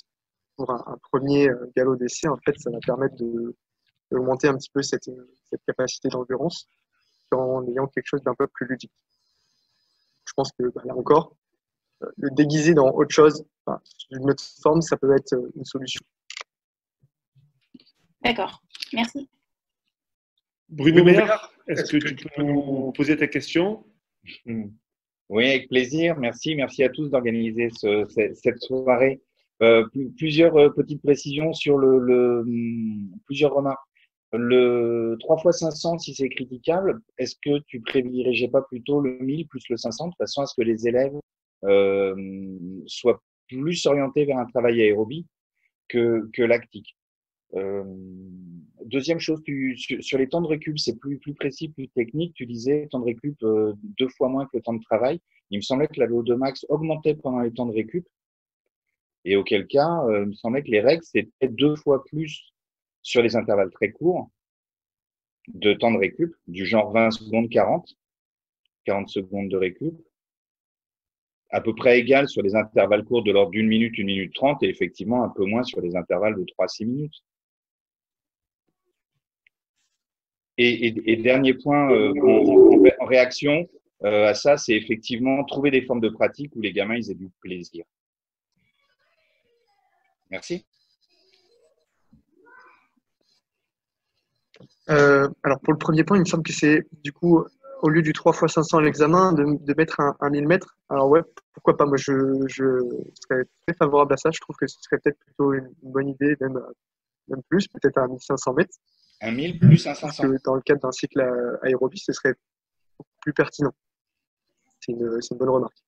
pour un premier galop d'essai, en fait, ça va permettre d'augmenter un petit peu cette capacité d'endurance en ayant quelque chose d'un peu plus ludique. Je pense que là encore, le déguiser dans autre chose, d'une autre forme, ça peut être une solution. D'accord, merci. Bruno Maire, est-ce que tu peux nous poser ta question? Oui, avec plaisir. Merci à tous d'organiser cette soirée. Plusieurs petites précisions sur plusieurs remarques. Le 3x500, si c'est critiquable, est-ce que tu privilégierais pas plutôt le 1000 plus le 500 de façon à ce que les élèves soient plus orientés vers un travail aérobie que lactique? Deuxième chose, sur les temps de récup, c'est plus précis, plus technique. Tu disais temps de récup 2 fois moins que le temps de travail. Il me semblait que la VO2 max augmentait pendant les temps de récup. Et auquel cas, il me semblait que les règles, c'était 2 fois plus sur les intervalles très courts de temps de récup, du genre 20 secondes, 40 secondes de récup, à peu près égal sur les intervalles courts de l'ordre d'1 minute, 1 minute 30, et effectivement un peu moins sur les intervalles de 3-6 minutes. Et dernier point en réaction à ça, c'est effectivement trouver des formes de pratique où les gamins ils aient du plaisir. Merci. Alors pour le premier point, il me semble que c'est du coup au lieu du 3x500 à l'examen de mettre un 1000 mètres. Alors ouais, pourquoi pas, moi je serais très favorable à ça. Je trouve que ce serait peut-être plutôt une bonne idée, même plus, peut-être à 1500 mètres. Un 1000 plus un 500. Parce que dans le cadre d'un cycle aérobie, ce serait beaucoup plus pertinent. C'est une bonne remarque.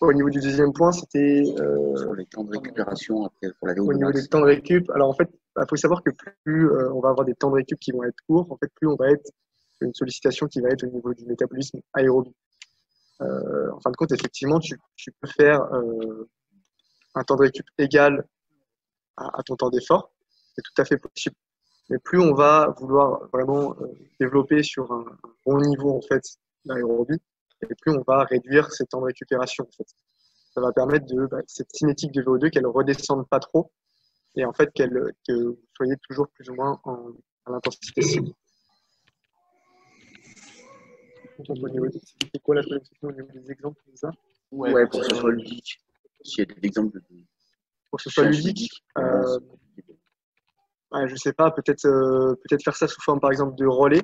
Au niveau du deuxième point, c'était sur les temps de récupération après pour la VO2 au niveau max. des temps de récup. Alors en fait, il faut savoir que plus on va avoir des temps de récup qui vont être courts, en fait, plus on va être une sollicitation qui va être au niveau du métabolisme aérobie. En fin de compte, effectivement, tu peux faire un temps de récup égal à ton temps d'effort. C'est tout à fait possible. Mais plus on va vouloir vraiment développer sur un bon niveau en fait d'aérobie, et plus on va réduire ces temps de récupération. En fait. Ça va permettre cette cinétique de VO2 qu'elle ne redescende pas trop et en fait que vous soyez toujours plus ou moins à l'intensité cible. C'est quoi la question au niveau des exemples comme ça? Ouais, pour que ce soit ludique. S'il y a des exemples pour que ce soit ludique, je sais pas, peut-être faire ça sous forme par exemple de relais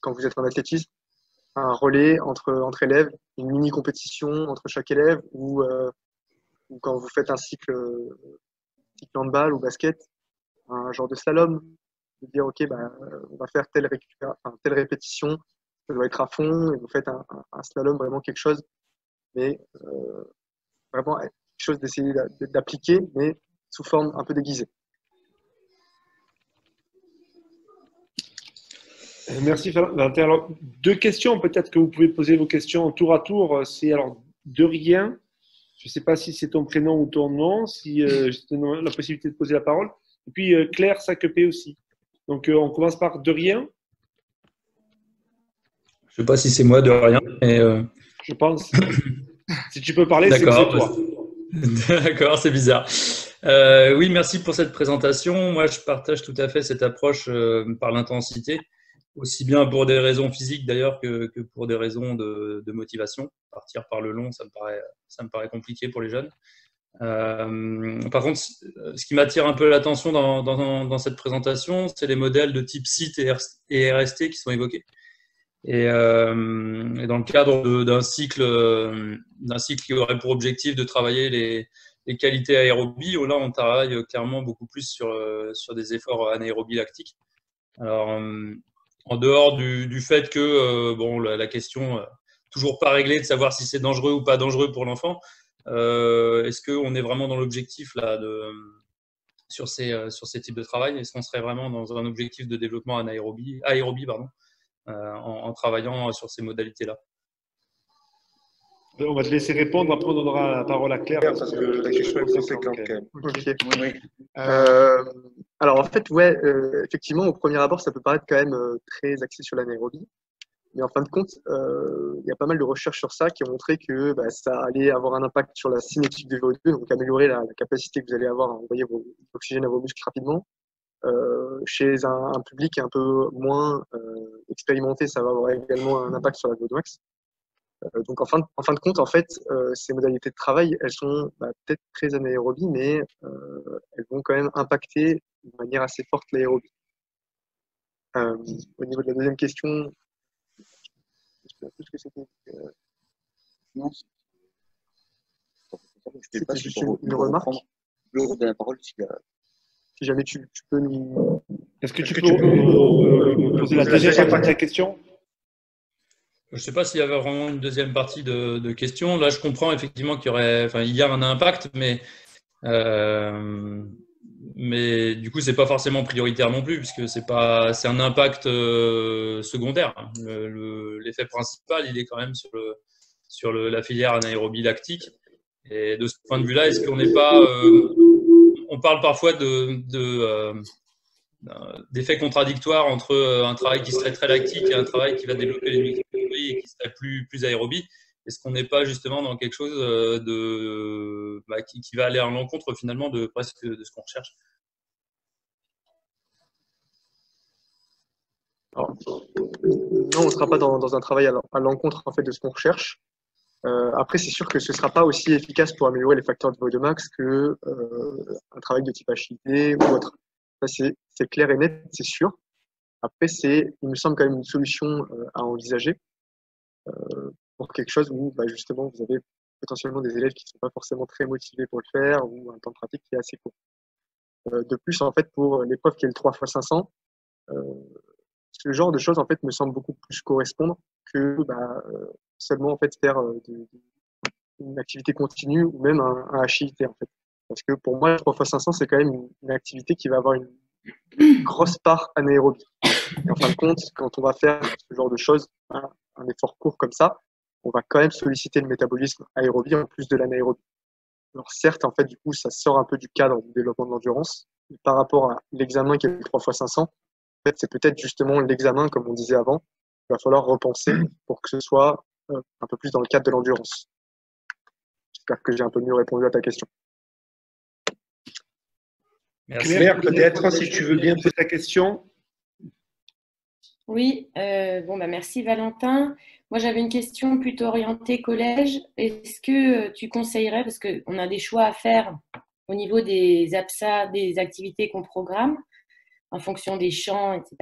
quand vous êtes en athlétisme, un relais entre élèves, une mini compétition entre chaque élève ou quand vous faites un cycle handball ou basket, un genre de slalom, de dire ok on va faire telle répétition, ça doit être à fond et vous faites un slalom, vraiment quelque chose, mais vraiment quelque chose d'essayer d'appliquer mais sous forme un peu déguisée. Merci Valentin. Alors, 2 questions, peut-être que vous pouvez poser vos questions tour à tour. C'est alors de rien. Je ne sais pas si c'est ton prénom ou ton nom, si je te donne la possibilité de poser la parole. Et puis Claire Sacquepé aussi. Donc on commence par de rien. Je ne sais pas si c'est moi de rien, mais je pense. Si tu peux parler, c'est que c'est toi. D'accord, c'est bizarre. Oui, merci pour cette présentation. Moi, je partage tout à fait cette approche par l'intensité, aussi bien pour des raisons physiques d'ailleurs que pour des raisons de motivation. Partir par le long, ça me paraît compliqué pour les jeunes. Par contre, ce qui m'attire un peu l'attention dans cette présentation, c'est les modèles de type site et RST qui sont évoqués. Et dans le cadre d'un cycle qui aurait pour objectif de travailler les qualités aérobies, là, on travaille clairement beaucoup plus sur des efforts anaérobies lactiques. Alors, en dehors du fait que bon, la question toujours pas réglée de savoir si c'est dangereux ou pas dangereux pour l'enfant, est-ce qu'on est vraiment dans l'objectif là sur ces types de travail? Est-ce qu'on serait vraiment dans un objectif de développement aérobie, pardon, en travaillant sur ces modalités-là? On va te laisser répondre, après on donnera la parole à Claire parce que la question est conséquente quand même. Ok. Oui. Alors en fait, ouais, effectivement, au premier abord, ça peut paraître quand même très axé sur l'anaérobie. Mais en fin de compte, il y a pas mal de recherches sur ça qui ont montré que ça allait avoir un impact sur la cinétique de VO2, donc améliorer la capacité que vous allez avoir à envoyer l'oxygène à vos muscles rapidement. Chez un public un peu moins expérimenté, ça va avoir également un impact sur la VO2 max. Donc en fin de compte, en fait, ces modalités de travail, elles sont peut-être très anaérobies, mais elles vont quand même impacter de manière assez forte l'aérobie. Au niveau de la deuxième question, je sais plus ce que c'était. Non, C'était juste une remarque. Je redonne la parole si Si jamais tu peux nous. Est-ce que tu peux poser la deuxième partie de la question? Je ne sais pas s'il y avait vraiment une deuxième partie de question. Là, je comprends effectivement qu'il y a un impact, mais du coup, c'est pas forcément prioritaire non plus, puisque c'est un impact secondaire. L'effet principal, il est quand même sur la filière anaérobie lactique. Et de ce point de vue-là, est-ce qu'on n'est pas, on parle parfois d'effets contradictoires entre un travail qui serait très lactique et un travail qui va développer les microfibrilles et qui serait plus aérobie. Est-ce qu'on n'est pas justement dans quelque chose qui va aller à l'encontre finalement de presque de ce qu'on recherche? Alors, non, on ne sera pas dans un travail à l'encontre en fait, de ce qu'on recherche. Après, c'est sûr que ce ne sera pas aussi efficace pour améliorer les facteurs de VO2 max que un travail de type HIT ou autre. Ça, c'est clair et net, c'est sûr. Après, il me semble quand même une solution à envisager pour quelque chose où justement vous avez potentiellement des élèves qui ne sont pas forcément très motivés pour le faire ou un temps de pratique qui est assez court. De plus, en fait, pour l'épreuve qui est le 3x500, ce genre de choses en fait me semble beaucoup plus correspondre que seulement en fait faire une activité continue ou même un HIT en fait. Parce que pour moi, le 3x500, c'est quand même une activité qui va avoir une grosse part anaérobie. Et en fin de compte, quand on va faire ce genre de choses, un effort court comme ça, on va quand même solliciter le métabolisme aérobie en plus de l'anaérobie. Alors certes, en fait, du coup, ça sort un peu du cadre du développement de l'endurance. Par rapport à l'examen qui est le 3x500, en fait, c'est peut-être justement l'examen, comme on disait avant, il va falloir repenser pour que ce soit un peu plus dans le cadre de l'endurance. J'espère que j'ai un peu mieux répondu à ta question. Merci. Claire, peut-être, si tu veux bien poser ta question. Oui, merci Valentin. Moi, j'avais une question plutôt orientée collège. Est-ce que tu conseillerais, parce qu'on a des choix à faire au niveau des APSA, des activités qu'on programme, en fonction des champs, etc.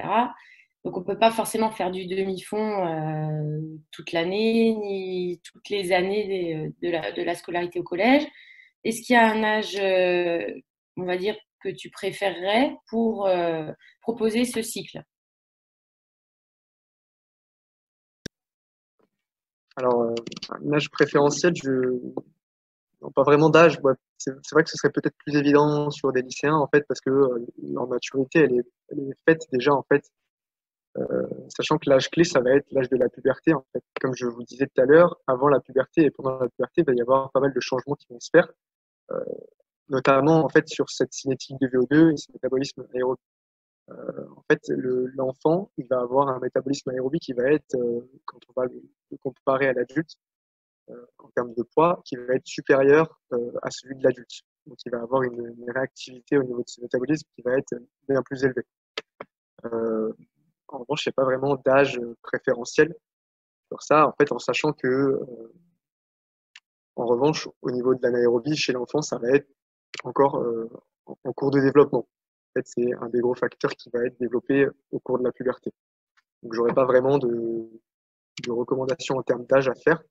Donc, on ne peut pas forcément faire du demi-fond toute l'année, ni toutes les années de la scolarité au collège. Est-ce qu'il y a un âge, on va dire, que tu préférerais pour proposer ce cycle? Alors, un âge préférentiel, non, pas vraiment d'âge. C'est vrai que ce serait peut-être plus évident sur des lycéens, en fait, parce que leur maturité, elle est faite déjà, en fait, sachant que l'âge clé, ça va être l'âge de la puberté, en fait. Comme je vous disais tout à l'heure, avant la puberté et pendant la puberté, il va y avoir pas mal de changements qui vont se faire, notamment, en fait, sur cette cinétique de VO2 et ce métabolisme aérobie. En fait, l'enfant, il va avoir un métabolisme aérobie qui va être, quand on va le comparer à l'adulte, en termes de poids, qui va être supérieur à celui de l'adulte. Donc, il va avoir une réactivité au niveau de ce métabolisme qui va être bien plus élevée. En revanche, il n'y a pas vraiment d'âge préférentiel sur ça, en fait, en sachant que, en revanche, au niveau de l'anaérobie, chez l'enfant, ça va être encore en cours de développement. En fait, c'est un des gros facteurs qui va être développé au cours de la puberté. Donc, j'aurais pas vraiment de recommandations en termes d'âge à faire.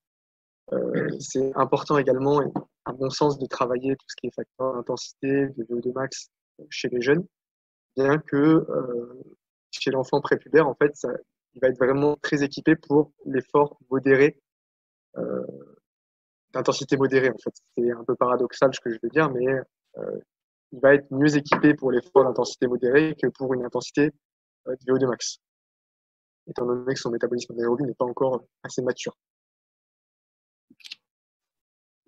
C'est important également, et à mon sens, de travailler tout ce qui est facteur d'intensité, de VO2 max chez les jeunes, bien que chez l'enfant prépubère, en fait, il va être vraiment très équipé pour l'effort modéré, d'intensité modérée. En fait, c'est un peu paradoxal ce que je vais dire, mais il va être mieux équipé pour l'effort d'intensité modérée que pour une intensité de VO2 max, étant donné que son métabolisme anaérobie n'est pas encore assez mature.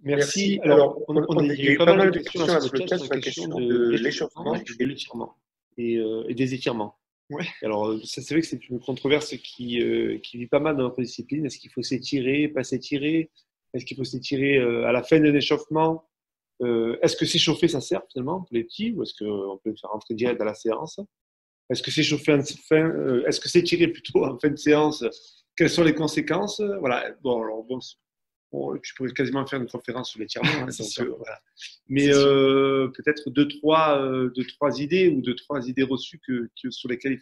Merci. Alors, il y a eu pas mal de questions sur le chat sur la question de l'échauffement et de l'étirement et des étirements. Ouais. Alors, ça, c'est vrai que c'est une controverse qui vit pas mal dans notre discipline. Est-ce qu'il faut s'étirer, pas s'étirer? Est-ce qu'il faut s'étirer à la fin de l'échauffement? Est-ce que s'échauffer, ça sert finalement pour les petits, ou est-ce qu'on peut faire rentrer direct dans la séance? Est-ce que s'échauffer est-ce que s'étirer plutôt en fin de séance? Quelles sont les conséquences? Voilà. Bon, alors bon, tu pourrais quasiment faire une conférence sur l'étirement. Hein, voilà. Mais peut-être deux, trois idées ou deux, trois idées reçues sur lesquelles qu'il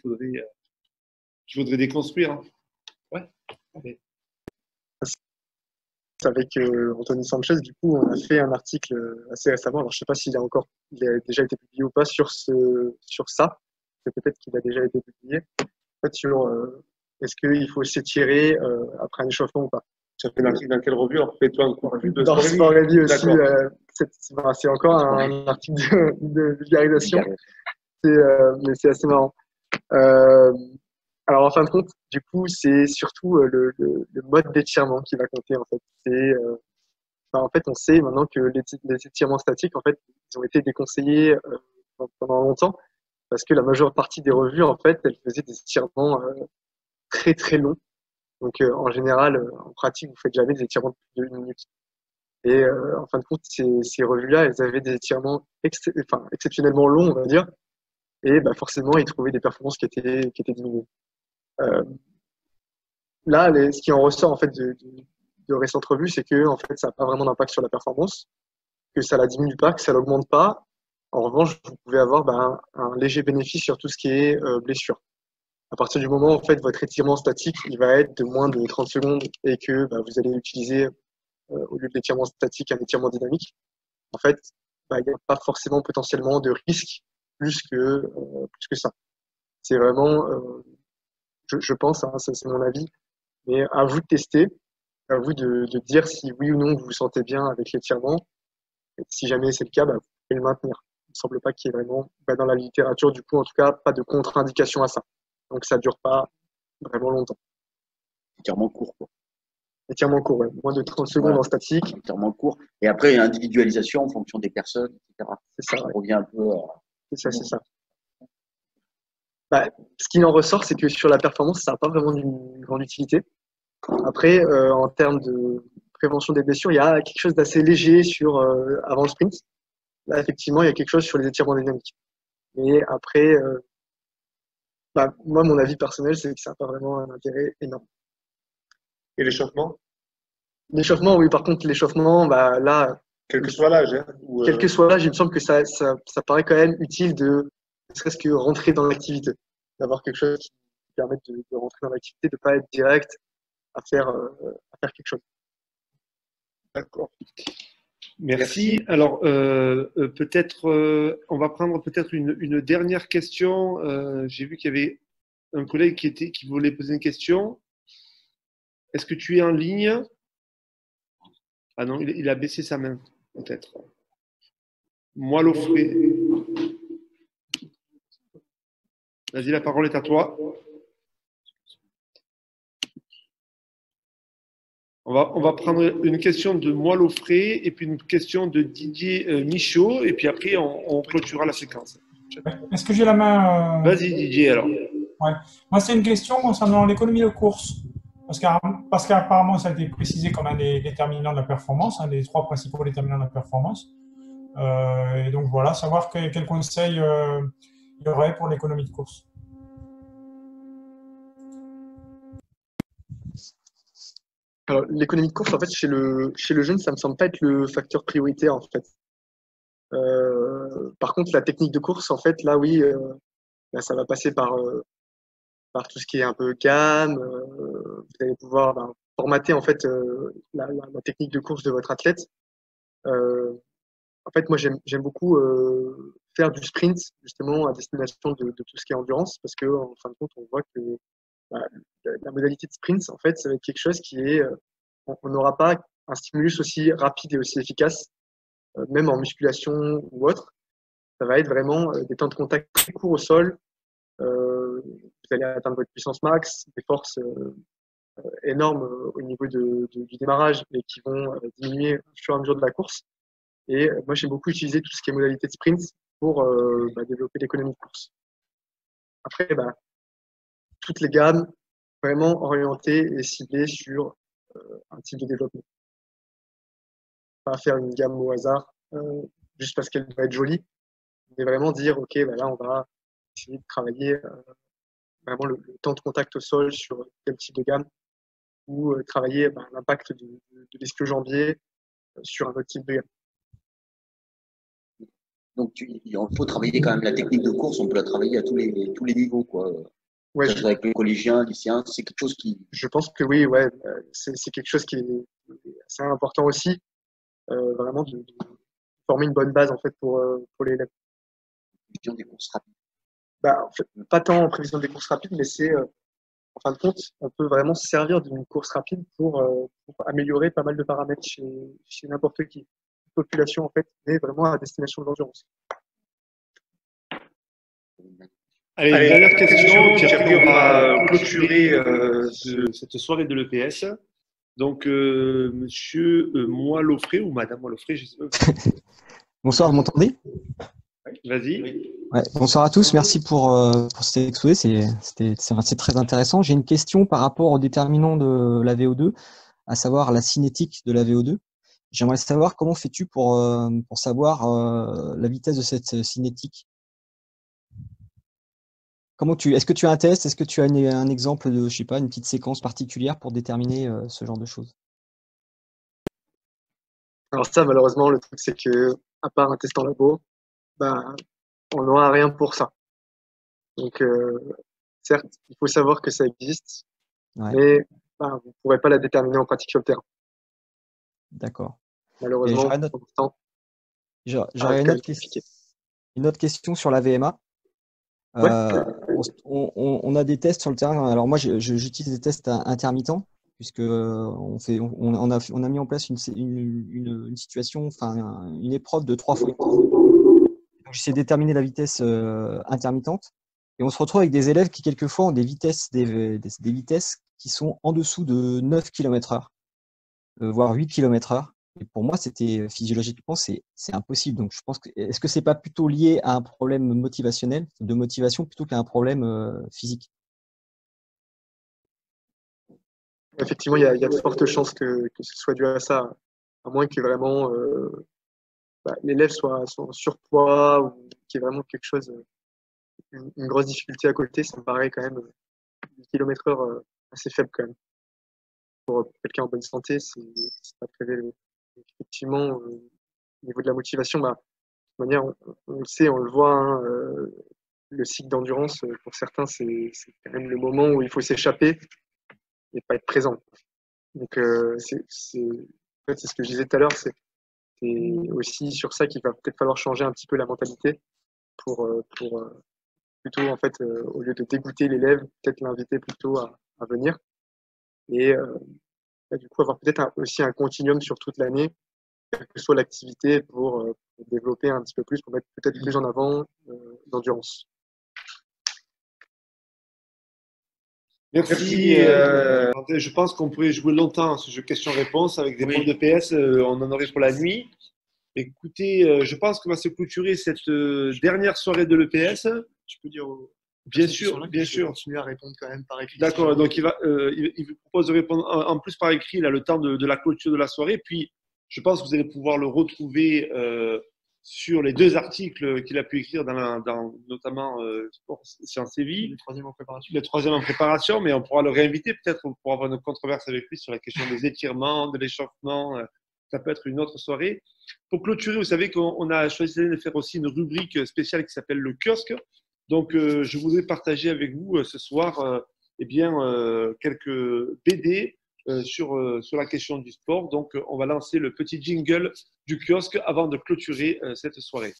faudrait déconstruire. Hein. Ouais. Okay. Avec Anthony Sanchez, du coup, on a fait un article assez récemment. Alors, je ne sais pas s'il a déjà été publié ou pas sur ça. Peut-être qu'il a déjà été publié. En fait, sur est-ce qu'il faut s'étirer après un échauffement ou pas. Ça fait l'article dans quelle revue? Alors, fais-toi un cours de dans Sport Review aussi. C'est encore un article de vulgarisation. Mais c'est assez marrant. Alors, en fin de compte, du coup, c'est surtout le mode d'étirement qui va compter, en fait. En fait, on sait maintenant que les étirements statiques, en fait, ils ont été déconseillés pendant longtemps parce que la majeure partie des revues, en fait, elles faisaient des étirements très, très longs. Donc, en général, en pratique, vous faites jamais des étirements de plus de 1 minute. Et en fin de compte, ces revues-là, elles avaient des étirements exceptionnellement longs, on va dire. Et bah, forcément, ils trouvaient des performances qui étaient diminuées. Là, ce qui en ressort en fait de récentes revues, c'est que en fait, ça n'a pas vraiment d'impact sur la performance, que ça la diminue pas, que ça l'augmente pas. En revanche, vous pouvez avoir un léger bénéfice sur tout ce qui est blessure. À partir du moment où en fait votre étirement statique il va être de moins de 30 secondes et que vous allez utiliser au lieu de l'étirement statique un étirement dynamique, en fait, il n'y a pas forcément potentiellement de risque plus que ça. C'est vraiment, je pense, hein, ça, c'est mon avis, mais à vous de tester, à vous de dire si oui ou non vous vous sentez bien avec l'étirement. Et si jamais c'est le cas, vous pouvez le maintenir. Il ne semble pas qu'il y ait vraiment, dans la littérature, du coup, en tout cas, pas de contre-indication à ça. Donc, ça ne dure pas vraiment longtemps. Étirement court, quoi. Étirement court, ouais. Moins de 30 secondes en statique. Étirement court. Et après, individualisation en fonction des personnes, etc. C'est ça. On revient un peu à... C'est ça. Ce qui en ressort, c'est que sur la performance, ça n'a pas vraiment d'une grande utilité. Après, en termes de prévention des blessures, il y a quelque chose d'assez léger avant le sprint. Là, effectivement, il y a quelque chose sur les étirements dynamiques. Mais après, moi, mon avis personnel, c'est que ça n'a pas vraiment un intérêt énorme. Et l'échauffement? L'échauffement, oui. Par contre, l'échauffement, là, quel que soit l'âge, quel que soit l'âge, il me semble que ça paraît quand même utile de ne serait-ce que rentrer dans l'activité, d'avoir quelque chose qui permette de rentrer dans l'activité, de ne pas être direct à faire quelque chose. D'accord. Merci. Alors, peut-être, on va prendre peut-être une dernière question. J'ai vu qu'il y avait un collègue qui voulait poser une question. Est-ce que tu es en ligne? Ah non, il a baissé sa main, peut-être. Moi, l'offrir. Vas-y, la parole est à toi. On va prendre une question de moi, l'offrir, et puis une question de Didier Michaud, et puis après, on clôturera la séquence. Est-ce que j'ai la main Vas-y, Didier, alors. Ouais. Moi, c'est une question concernant l'économie de course. Parce qu'apparemment, ça a été précisé comme un des déterminants de la performance, un des 3 principaux déterminants de la performance. Et donc, voilà, savoir quel conseil il y aurait pour l'économie de course. Alors, l'économie de course, en fait, chez le jeune, ça me semble pas être le facteur prioritaire, en fait. Par contre, la technique de course, en fait, là, oui, ça va passer par par tout ce qui est un peu gamme. Vous allez pouvoir formater en fait la technique de course de votre athlète. En fait, moi, j'aime beaucoup faire du sprint justement à destination de tout ce qui est endurance, parce que en fin de compte, on voit que bah, la modalité de sprint, en fait, ça va être quelque chose qui est, on n'aura pas un stimulus aussi rapide et aussi efficace, même en musculation ou autre. Ça va être vraiment des temps de contact très courts au sol. Vous allez atteindre votre puissance max, des forces énormes au niveau du démarrage, mais qui vont diminuer au fur et à mesure de la course. Et moi, j'aime beaucoup utiliser tout ce qui est modalité de sprint pour développer l'économie de course. Après, toutes les gammes vraiment orientées et ciblées sur un type de développement. Pas faire une gamme au hasard juste parce qu'elle doit être jolie, mais vraiment dire, OK, là, on va essayer de travailler vraiment le temps de contact au sol sur tel type de gamme, ou travailler l'impact de l'ischio-jambier sur un autre type de gamme. Donc, il faut travailler quand même la technique de course, on peut la travailler à tous les niveaux, quoi. Ouais, avec le collégien, lycéen, c'est quelque chose qui… Je pense que oui, ouais, c'est quelque chose qui est assez important aussi, vraiment de former une bonne base en fait pour les élèves. Prévision des courses rapides. En fait, pas tant en prévision des courses rapides, mais c'est en fin de compte, on peut vraiment se servir d'une course rapide pour améliorer pas mal de paramètres chez n'importe qui. La population en fait est vraiment à destination de l'endurance. Allez, une dernière question, puis après on va clôturer cette soirée de l'EPS. Donc, monsieur Moilofré ou madame Moilofré, je sais pas. Bonsoir, vous m'entendez? Vas-y. Ouais, bonsoir à tous, merci pour cet exposé, c'est très intéressant. J'ai une question par rapport au déterminant de la VO2, à savoir la cinétique de la VO2. J'aimerais savoir comment fais-tu pour savoir la vitesse de cette cinétique? Est-ce que tu as un test? Est-ce que tu as un exemple de, je sais pas, une petite séquence particulière pour déterminer ce genre de choses? Alors ça, malheureusement, le truc, c'est que à part un test en labo, on n'aura rien pour ça. Donc, certes, il faut savoir que ça existe, ouais, mais vous ne pourrez pas la déterminer en pratique sur le terrain. D'accord. Malheureusement, j'aurais une autre question sur la VMA. Ouais. On a des tests sur le terrain. Alors moi, j'utilise des tests intermittents puisque on a mis en place une situation, enfin une épreuve de 3 fois. Donc j'essaie de déterminer la vitesse intermittente et on se retrouve avec des élèves qui quelquefois ont des vitesses qui sont en dessous de 9 km/h, voire 8 km/h. Et pour moi, c'était physiologiquement, c'est impossible. Donc, je pense que est-ce que c'est pas plutôt lié à un problème motivationnel, de motivation, plutôt qu'à un problème physique? Effectivement, il y a de fortes chances que ce soit dû à ça, à moins que vraiment l'élève soit en surpoids ou qu'il y ait vraiment quelque chose, une grosse difficulté à côté. Ça me paraît quand même 10 km/h assez faible quand même. Pour quelqu'un en bonne santé, c'est pas très élevé. Effectivement, au niveau de la motivation, de toute manière, on le sait, on le voit, hein, le cycle d'endurance, pour certains, c'est quand même le moment où il faut s'échapper et pas être présent. Donc, c'est ce que je disais tout à l'heure, c'est aussi sur ça qu'il va peut-être falloir changer un petit peu la mentalité pour plutôt, en fait, au lieu de dégoûter l'élève, peut-être l'inviter plutôt à venir. Et du coup, avoir peut-être aussi un continuum sur toute l'année, quelle que soit l'activité, pour développer un petit peu plus, pour mettre peut-être plus en avant l'endurance. Merci. Je pense qu'on pourrait jouer longtemps à ce jeu question-réponse avec des points de PS. On en aurait pour la nuit. Écoutez, je pense qu'on va se clôturer cette dernière soirée de l'EPS. Je peux dire bien sûr. Continuer à répondre quand même par écrit. D'accord. Donc il vous propose de répondre en plus par écrit là, le temps de la clôture de la soirée. Puis je pense que vous allez pouvoir le retrouver sur les 2 articles qu'il a pu écrire dans notamment Sport Sciences et Vie. Le troisième en préparation, mais on pourra le réinviter peut-être pour avoir une controverse avec lui sur la question des étirements, de l'échauffement. Ça peut être une autre soirée. Pour clôturer, vous savez qu'on a choisi de faire aussi une rubrique spéciale qui s'appelle le kiosque. Donc, je voudrais partager avec vous ce soir quelques BD sur la question du sport. Donc, on va lancer le petit jingle du kiosque avant de clôturer cette soirée.